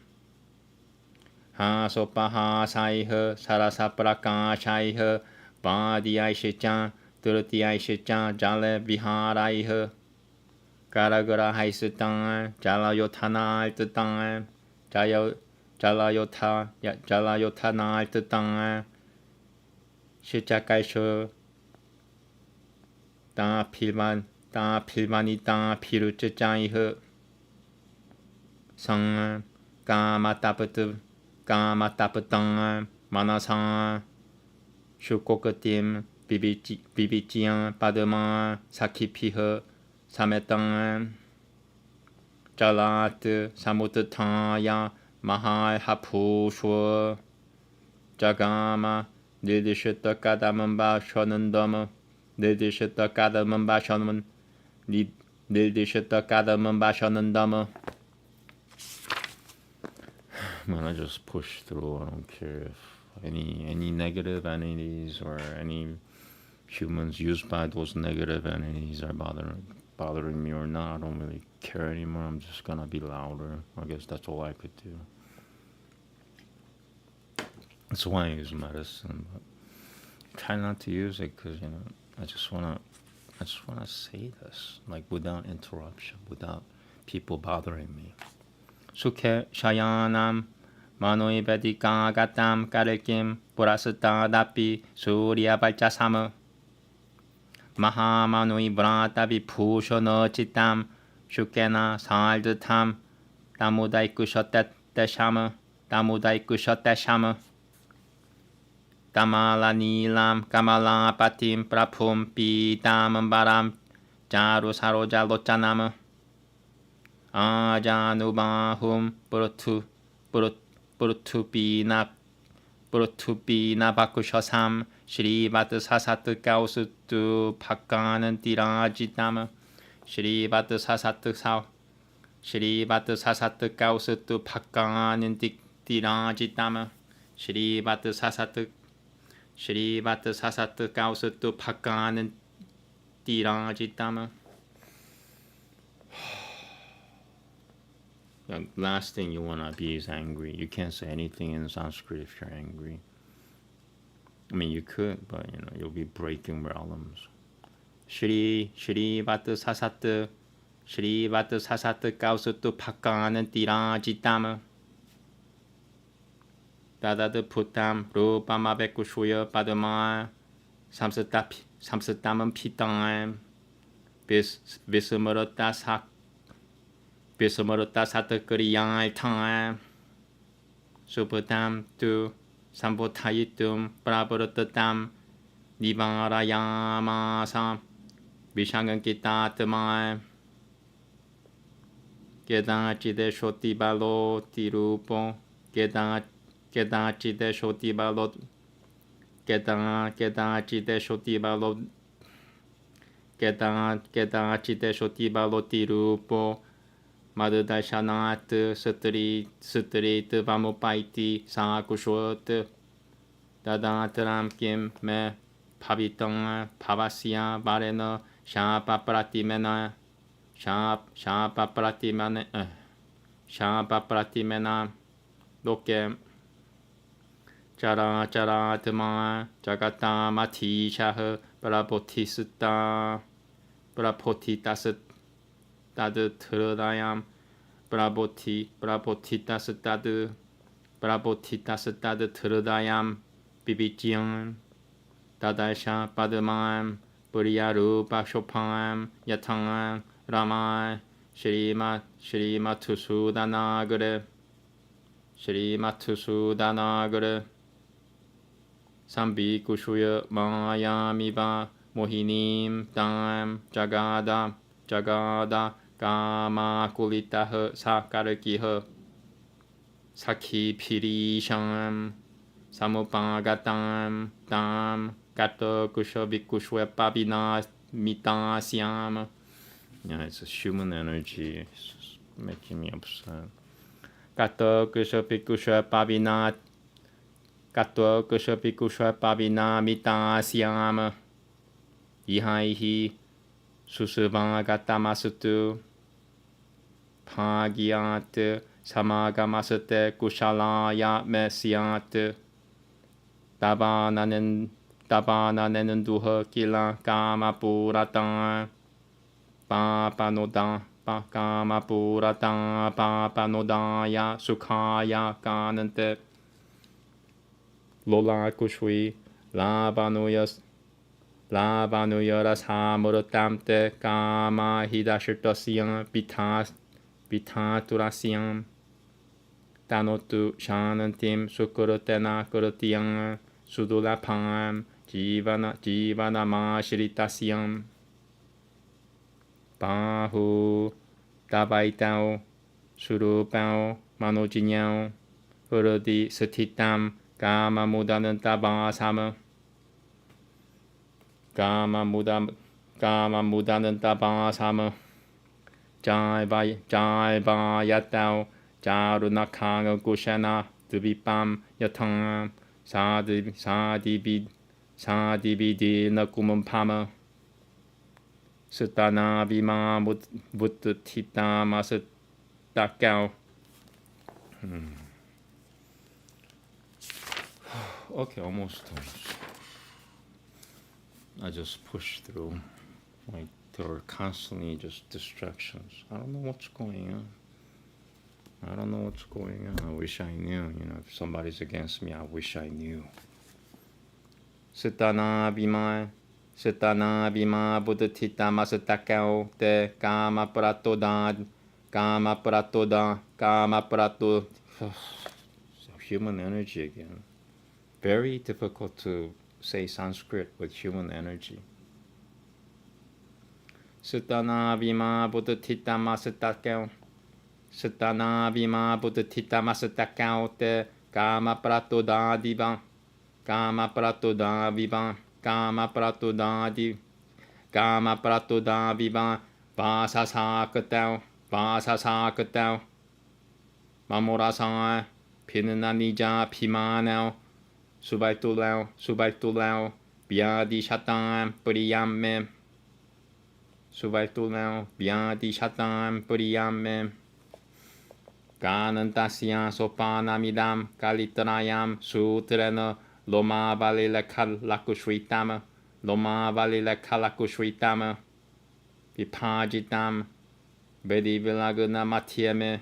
Ha Sopaha Saiha Sarasa Prakashaiha Vadiyai Shejan Turtiyai Shejan Jale Viharaiha Garagara Haisutan Jalayotana Altutan Jalayotana Altutan Shechakaisho Da Pilmani Da Piruchajaiha Sang Gamatapatan Manasan Shukokatim 비비지양 바드마 사키피허 사메땅 잘라트 사무트타야 마할 하푸쇼 자가마 니디시터 까다문 바셔는 더머 니디시터 까다문 바셔는 니디시터 까다문 바셔는 더머. Man, I just push through. I don't care if any negative entities or any humans used by those negative entities are bothering me or not. I don't really care anymore. I'm just gonna be louder. I guess that's all I could do. That's why I use medicine, but try not to use it because I just wanna say this like without interruption, without people bothering me. Sukhe shayanam Manoi Vedika Gatam Karekim Purasata Dapi Surya Balchasama Mahamanoi Bratavi Pushono Chitam Shukena Saldutam Tamudai Kushotet Deshama Tamudai Kushotet Shama Tamala Nilam Kamala Patim Prapum Pitam Baram Jaru Saroja Lochanama Ajanubahum Purutupina Bakushasam Shrivat Sasat Kausutu Pakanan Tirajitama Shrivat Sasat Sao Shrivat Sasat Kausutu Pakanan Tirajitama Shrivat Sasat Kausutu Pakanan Tirajitama. The last thing you want to be is angry. You can't say anything in Sanskrit if you're angry. I mean, you could, but you'll be breaking realms. Shri Vata Sasat Kausutu Pakanan Tirajitama Dadad Putam Rupamabekushuya Padama Samsatamam Pitam Visumaratas Visamarutta Satakariya time Supatam tu Sambotayitum Prabhuratatam Nivarayamasa Vishangankitatamai Gedachide Shoti Balo Tirupo Gedachide Shoti Balo Gedachide Shoti Balo Gedachide Shoti Balo Tirupo Madhudashanat Sutrit Vamupaiti Sakushot Dadatram Kim Me Pavitang Pavasya Varena Shapa Pratimena Shapa Pratimena Loke Chara Charatma Jagata Mati Shah Prapothisutta Prapotitasat Tad Trudayam Prabotitas Tad Trudayam Bibijian Dadasha Padamam Puriyarupa Chopam Yatang Ramai Shrimatusudhanagare Sambi Kushuya Mayamiva Mohinim Tam Jagada Kama Kulitah Sakarkiha Saki Pirisham Samupagatam Tam Kato Kushabikushwe Pabina Mitasyam. Yeah, it's a human energy. It's just making me upset. Kato Kushabikushwe Pabina Mitasyam. Ihaihi Susuvagatamasutu Pagyat Samagamasate Kushalaya Mesyat Tabananenduha Kila Kamapuratan Papanodaya Sukhaya Kanante Lola Kushwi Labanuyara Samurutamte Kama Hidashirtasiam Pitaturasiam Tanotu Shanantim Sukurutena Kurutiam Sudulapam Jivanamashiritasyam Bahu Dabaitao Surupao Manojinyao Hurudi Satitam Kama Mudanantabasama Kama Mudanantabasama Jai Ba Yatao Jarunakanga Kushana Dubipam Yatang Sadibidi Nakumampama Sutana Vima Buddhita Masudakao. Okay, almost done. I just push through. Like, there are constantly just distractions. I don't know what's going on. I wish I knew. If somebody's against me, I wish I knew. Sutana Vima Buddhita Masudakao De Kama Pratodan Kama Prato. Human energy again. Very difficult to say Sanskrit with human energy. Sutana Vima Buddhita Masudakao. Sutana Vima Buddhita Masudakao De Kama Pratoda Diva. Kama Pratoda Viva. Kama Pratoda Viva. Vasasakatao. Mamorasai. Pinanija Pimanao. Subaitulao. Biadi Shatam Puriyame. Subaitulao. Biadi Shatam Puriyame. Ganantasya Sopanamidam Kalitanayam Sutrana Loma Valila Kalakushritama Vipajitam Vedivilaguna Matiame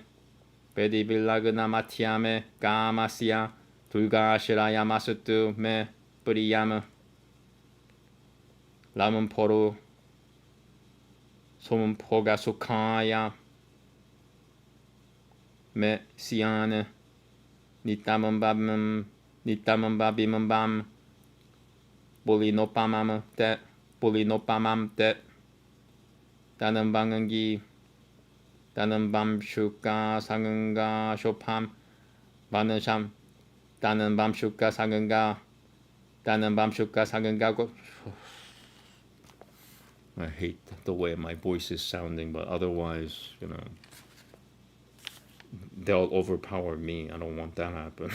Gamasya Durgashiraya Masutu Me Puriyama Lamunporu Somunpoga Sukaya Me Siane Nitamambabim Bulinopamam Te Danambangangi Danambam Shuka Sanganga Shopam Vanasham Danambam Shuka Sanganga. I hate the way my voice is sounding, but otherwise, they'll overpower me. I don't want that to happen.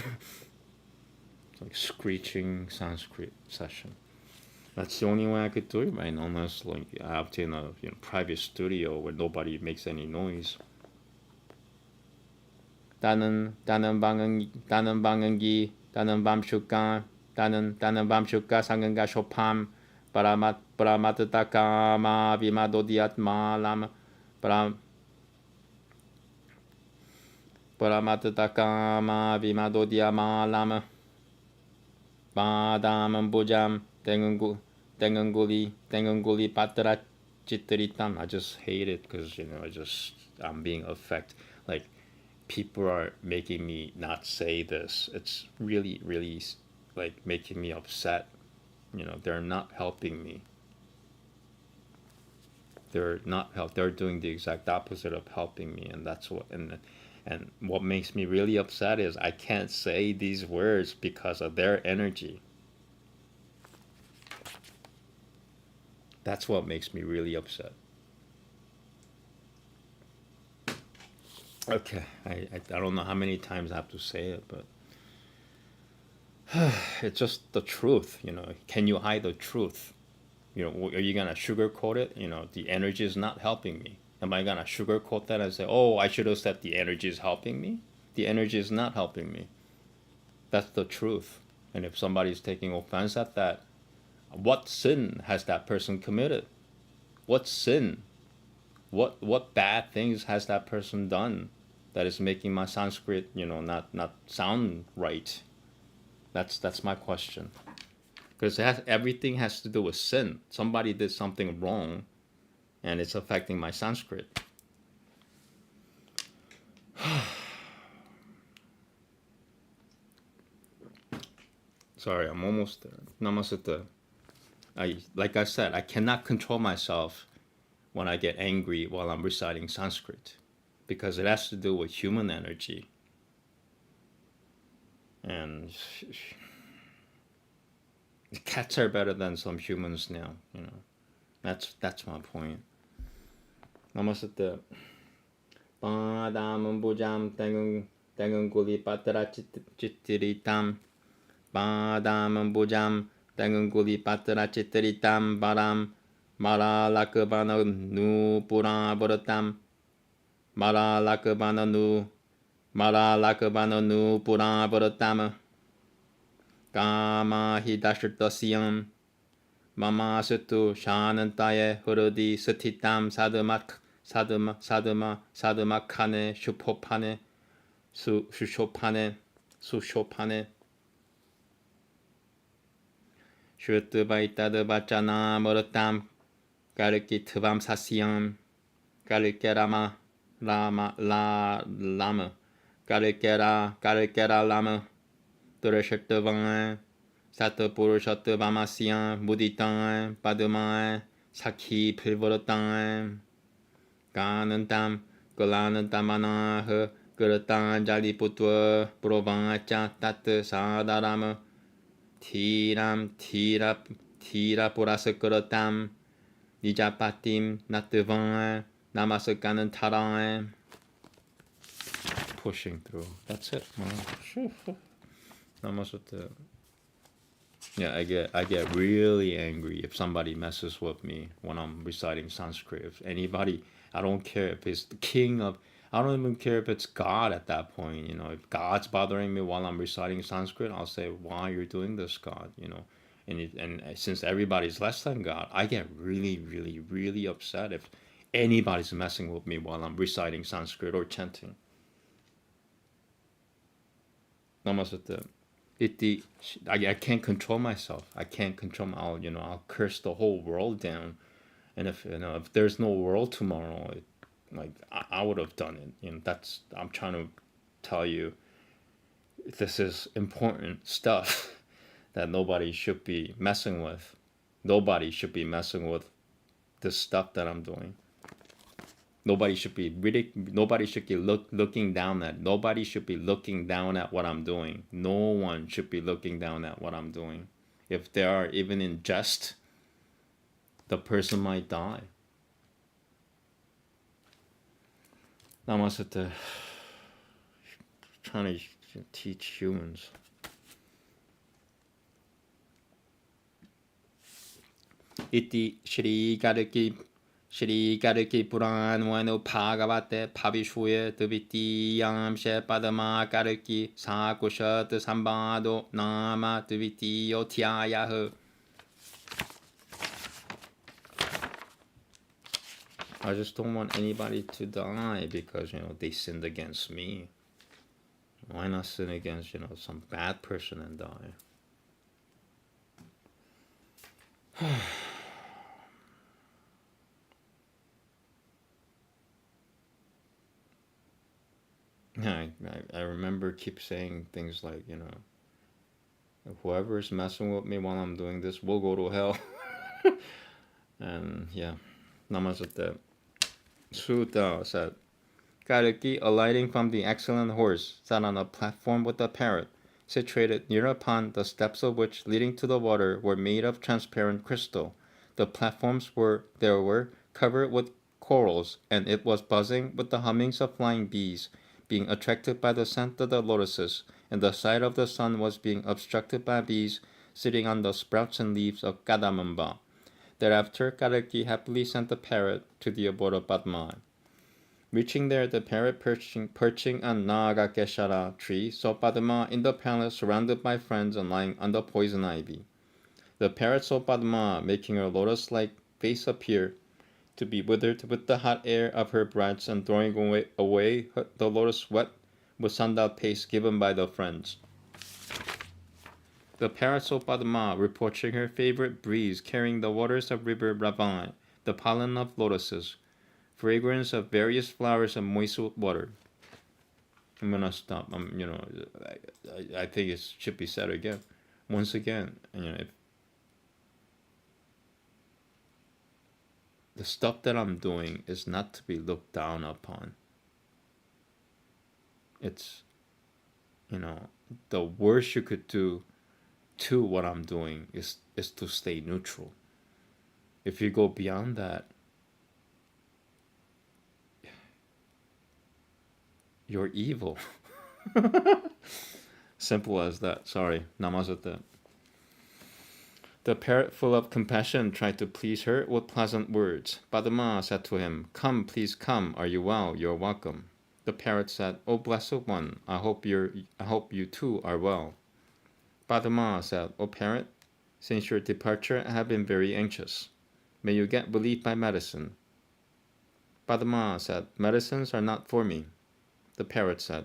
It's like screeching Sanskrit session. That's the only way I could do it right now, unless like I obtain a private studio where nobody makes any noise. Danam bangangi Bam Shuka Sanganga Shopam Paramataka Ma Vimadodiat Malam Paramataka Ma Vimadodia Malam Badam Bujam Tenganguli Patra Chitritam. I just hate it because I'm being affected. Like, people are making me not say this. It's really, really like making me upset. They're not helping me. They're doing the exact opposite of helping me, and that's what. And what makes me really upset is I can't say these words because of their energy. That's what makes me really upset. Okay, I don't know how many times I have to say it, but it's just the truth. Can you hide the truth? Are you gonna sugarcoat it? The energy is not helping me. Am I gonna sugarcoat that and say, oh, I should have said the energy is helping me? The energy is not helping me. That's the truth. And if somebody's taking offense at that, what sin has that person committed? What sin? What bad things has that person done that is making my Sanskrit, not sound right? That's my question. Because everything has to do with sin. Somebody did something wrong, and it's affecting my Sanskrit. Sorry, I'm almost there. Namaste. like I said, I cannot control myself when I get angry while I'm reciting Sanskrit, because it has to do with human energy. And cats are better than some humans now, you know. That's my point. Namaste. Padam bujam tengun guli patra chitiritam. Padam bujam tengun guli patra chitiritam baram. Mara lakabana nu pura baratam. Mara lakabana nu pura baratam. Kama hidashtasyam. Mama sutu shanantaye hurudi satitam sadama shupopane sushopane shrutubaitad bachana muratam Kalki tvam sasyam Kalki lama Kalkera lama Durashatavang Satapurushatavamasya Buddhitam Padumai Sakhi Pilvaratam Ganantam Galanantamanaha Guratan Jaliputva Provancha Tat Sadarama Tiram Tira Purasakuratam Nijapatim Natavan Namasakanantaram. Pushing through. That's it. Namaste. Yeah, I get really angry if somebody messes with me when I'm reciting Sanskrit. If anybody, I don't care if it's the king of, I don't even care if it's God at that point. You know, if God's bothering me while I'm reciting Sanskrit, I'll say, why you're doing this, God? You know, and since everybody's less than God, I get really, really, really upset if anybody's messing with me while I'm reciting Sanskrit or chanting. Namaste. I can't control myself. I can't control. I'll curse the whole world down. And if there's no world tomorrow, I would have done it. I'm trying to tell you, this is important stuff that nobody should be messing with. Nobody should be messing with this stuff that I'm doing. Nobody should be looking down at. Nobody should be looking down at what I'm doing. No one should be looking down at what I'm doing. If they are even in jest, the person might die. Namaste. Trying to teach humans. Iti Shri Kalki Puran Wano Bhagavate Pavishwe Dvitiyam Shepadama Kalki Sakushat Sambado Nama Dvitiyo Tyayaha. I just don't want anybody to die because, they sinned against me. Why not sin against, some bad person and die? I remember keep saying things like, whoever is messing with me while I'm doing this will go to hell. And yeah, Namaste. Sutra said, Kalki, alighting from the excellent horse, sat on a platform with a parrot, situated near a pond, the steps of which leading to the water were made of transparent crystal. The platforms were covered with corals, and it was buzzing with the hummings of flying bees, being attracted by the scent of the lotuses, and the sight of the sun was being obstructed by bees sitting on the sprouts and leaves of Kadamamba. Thereafter, Kalki happily sent the parrot to the abode of Padma. Reaching there, the parrot perching on Nagakeshara tree saw Padma in the palace surrounded by friends and lying on the poison ivy. The parrot saw Padma making her lotus-like face appear to be withered with the hot air of her breaths and throwing away the lotus wet with sandal paste given by the friends. The parrot saw Padma reproaching her favorite breeze, carrying the waters of river Ravine, the pollen of lotuses, fragrance of various flowers and moist water. I'm gonna stop. I think it should be said again. Once again, the stuff that I'm doing is not to be looked down upon. It's, the worst you could do to what I'm doing is to stay neutral. If you go beyond that, you're evil. Simple as that. Sorry. Namaste. The parrot, full of compassion, tried to please her with pleasant words. Padma said to him, "Come, please come. Are you well? You're welcome." The parrot said, "O blessed one, I hope you too are well." Padma said, "O parrot, since your departure I have been very anxious. May you get relief by medicine." Padma said, "Medicines are not for me." The parrot said,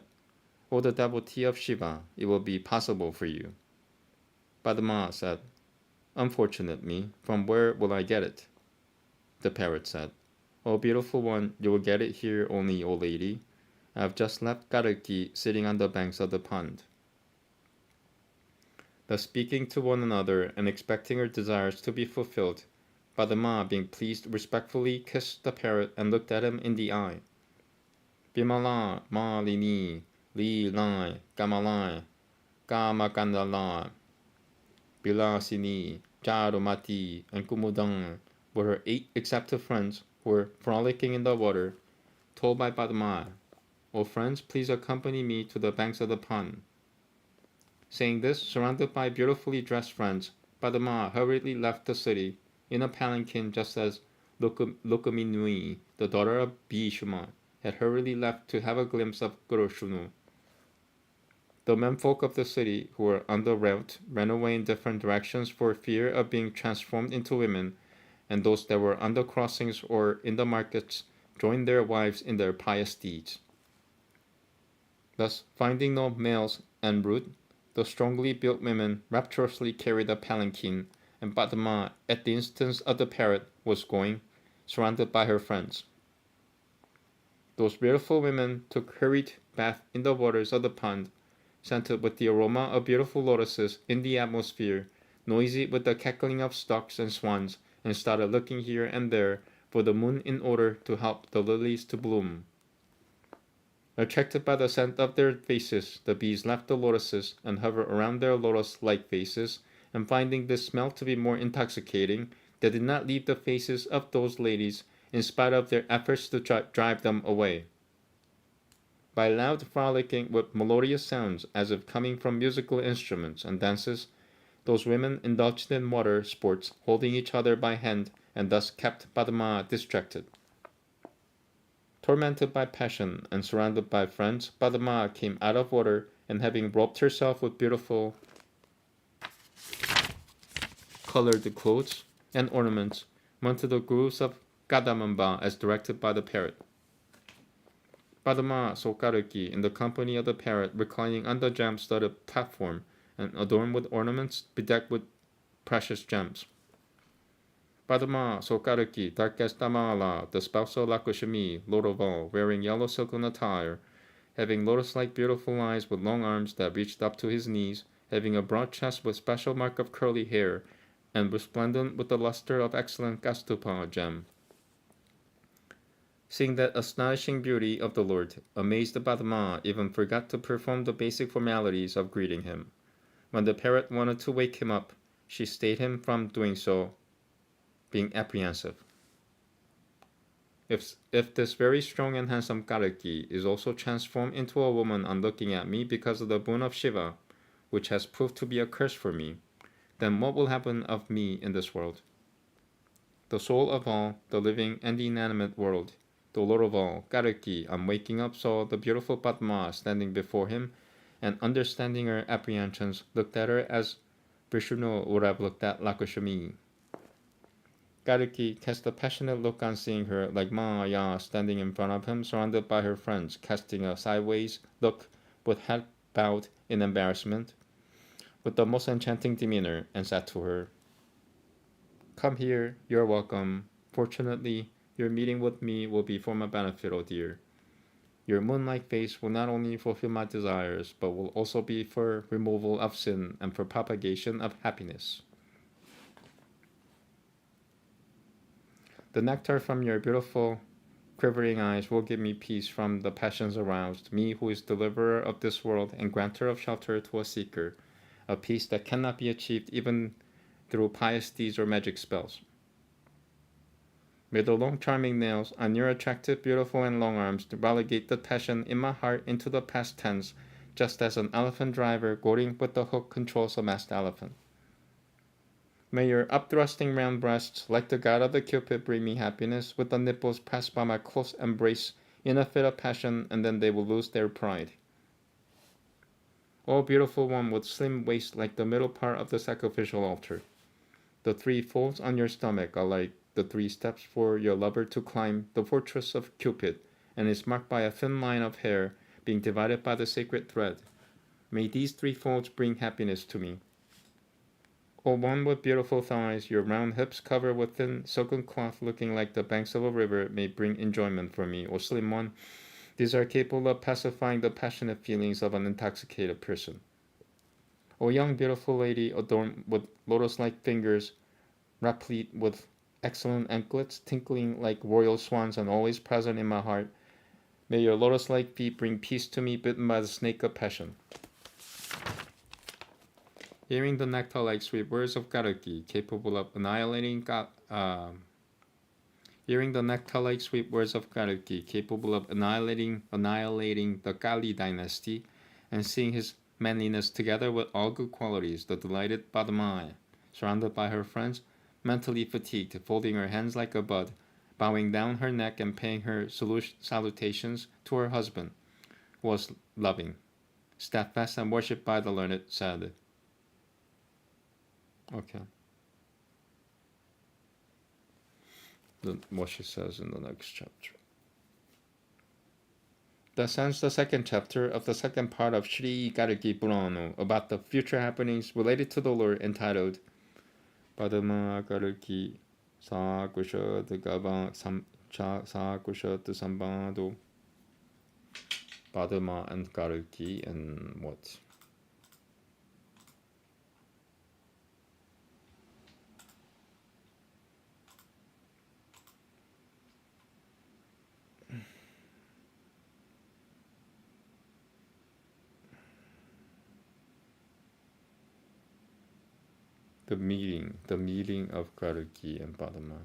"O the devotee of Shiva, it will be possible for you." Padma said, "Unfortunate me, from where will I get it?" The parrot said, "O beautiful one, you will get it here only, O lady. I have just left Kalki sitting on the banks of the pond." Thus speaking to one another and expecting her desires to be fulfilled, Padma, being pleased, respectfully kissed the parrot and looked at him in the eye. Bimala, Malini, Li Lai, Gamalai, Kamakandala, Bilasini, Charumati, and Kumudang were her 8 accepted friends who were frolicking in the water, told by Padma, "O friends, please accompany me to the banks of the pond." Saying this, surrounded by beautifully dressed friends, Padma hurriedly left the city in a palanquin, just as Lokaminui, the daughter of Bhishma, had hurriedly left to have a glimpse of Kuroshunu. The menfolk of the city, who were on the route, ran away in different directions for fear of being transformed into women, and those that were on the crossings or in the markets joined their wives in their pious deeds. Thus, finding no males en route, the strongly built women rapturously carried a palanquin, and Padma, at the instance of the parrot, was going, surrounded by her friends. Those beautiful women took hurried bath in the waters of the pond, scented with the aroma of beautiful lotuses in the atmosphere, noisy with the cackling of storks and swans, and started looking here and there for the moon in order to help the lilies to bloom. Attracted by the scent of their faces, the bees left the lotuses and hovered around their lotus-like faces, and finding this smell to be more intoxicating, they did not leave the faces of those ladies in spite of their efforts to drive them away. By loud frolicking with melodious sounds as if coming from musical instruments and dances, those women indulged in water sports, holding each other by hand, and thus kept Padma distracted. Tormented by passion and surrounded by friends, Padma came out of water, and having robed herself with beautiful colored clothes and ornaments, went to the groves of Kadamamba as directed by the parrot. Padma saw Kalki in the company of the parrot reclining on the gem-studded platform and adorned with ornaments bedecked with precious gems. Padma saw Kalki, dark as Tamala, the spouse of Lakshmi, Lord of all, wearing yellow silken attire, having lotus-like beautiful eyes with long arms that reached up to his knees, having a broad chest with special mark of curly hair, and resplendent with the luster of excellent Kastupa gem. Seeing that astonishing beauty of the Lord, amazed Padma even forgot to perform the basic formalities of greeting him. When the parrot wanted to wake him up, she stayed him from doing so, being apprehensive. If this very strong and handsome Kalki is also transformed into a woman on looking at me because of the boon of Shiva, which has proved to be a curse for me, then what will happen of me in this world? The soul of all, the living and the inanimate world, the Lord of all, Kalki, on waking up saw the beautiful Padma standing before him, and understanding her apprehensions, looked at her as Vishnu would have looked at Lakshmi. Kalki cast a passionate look on seeing her, like Maya standing in front of him, surrounded by her friends, casting a sideways look with head bowed in embarrassment, with the most enchanting demeanor, and said to her, "Come here, you're welcome. Fortunately, your meeting with me will be for my benefit, oh dear. Your moon-like face will not only fulfill my desires, but will also be for removal of sin and for propagation of happiness." The nectar from your beautiful quivering eyes will give me peace from the passions aroused, me who is deliverer of this world and granter of shelter to a seeker, a peace that cannot be achieved even through pious deeds or magic spells. May the long charming nails on your attractive, beautiful, and long arms relegate the passion in my heart into the past tense, just as an elephant driver goading with the hook controls a masked elephant. May your upthrusting round breasts, like the god of the Cupid, bring me happiness, with the nipples pressed by my close embrace in a fit of passion, and then they will lose their pride. O beautiful one with slim waist like the middle part of the sacrificial altar. The 3 folds on your stomach are like the 3 steps for your lover to climb the fortress of Cupid, and is marked by a thin line of hair being divided by the sacred thread. May these 3 folds bring happiness to me. O one with beautiful thighs, your round hips covered with thin silken cloth looking like the banks of a river may bring enjoyment for me. O slim one, these are capable of pacifying the passionate feelings of an intoxicated person. O young beautiful lady adorned with lotus-like fingers, replete with excellent anklets, tinkling like royal swans and always present in my heart, may your lotus-like feet bring peace to me bitten by the snake of passion. Hearing the nectar-like sweet words of Kalki, capable of annihilating the Kali dynasty, and seeing his manliness together with all good qualities, the delighted Padma, surrounded by her friends, mentally fatigued, folding her hands like a bud, bowing down her neck and paying her salutations to her husband, who was loving, steadfast, and worshipped by the learned, said. Okay. What she says in the next chapter. Thus ends the 2nd chapter of the 2nd part of Sri Kalki Purana about the future happenings related to the Lord, entitled Padma Kalki Sakushad Sambado. Padma and Kalki and what? The meeting of Kalki and Padma.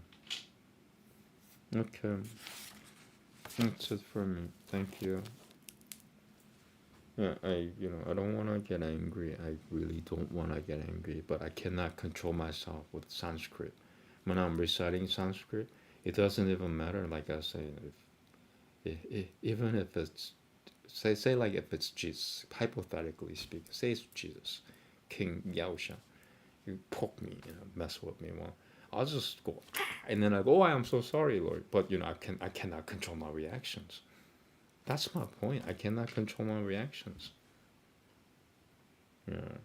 Okay, that's it for me. Thank you. Yeah, I don't want to get angry. I really don't want to get angry, but I cannot control myself with Sanskrit. When I'm reciting Sanskrit, it doesn't even matter. Like I say, even if it's say like if it's Jesus, hypothetically speaking, say it's Jesus, King Yaosha. You poke me, mess with me. Well, I'll just go, and then I go, oh, I'm so sorry, Lord. But I cannot control my reactions. That's my point. I cannot control my reactions. Yeah.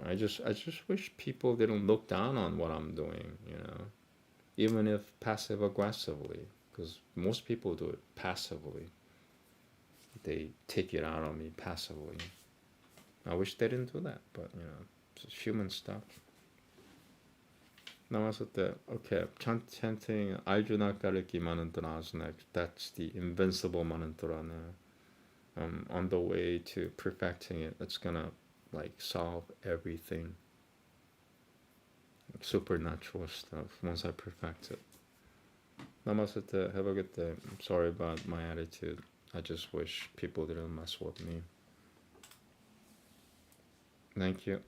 I just wish people didn't look down on what I'm doing. Even if passive aggressively, because most people do it passively. They take it out on me passively. I wish they didn't do that, but it's human stuff. Namaste. Okay, chanting Arjuna Kalki mantra is next. That's the invincible mantra. On the way to perfecting it, it's gonna solve everything. Supernatural stuff once I perfect it. Namaste. Have a good day. I'm sorry about my attitude. I just wish people didn't mess with me. Thank you.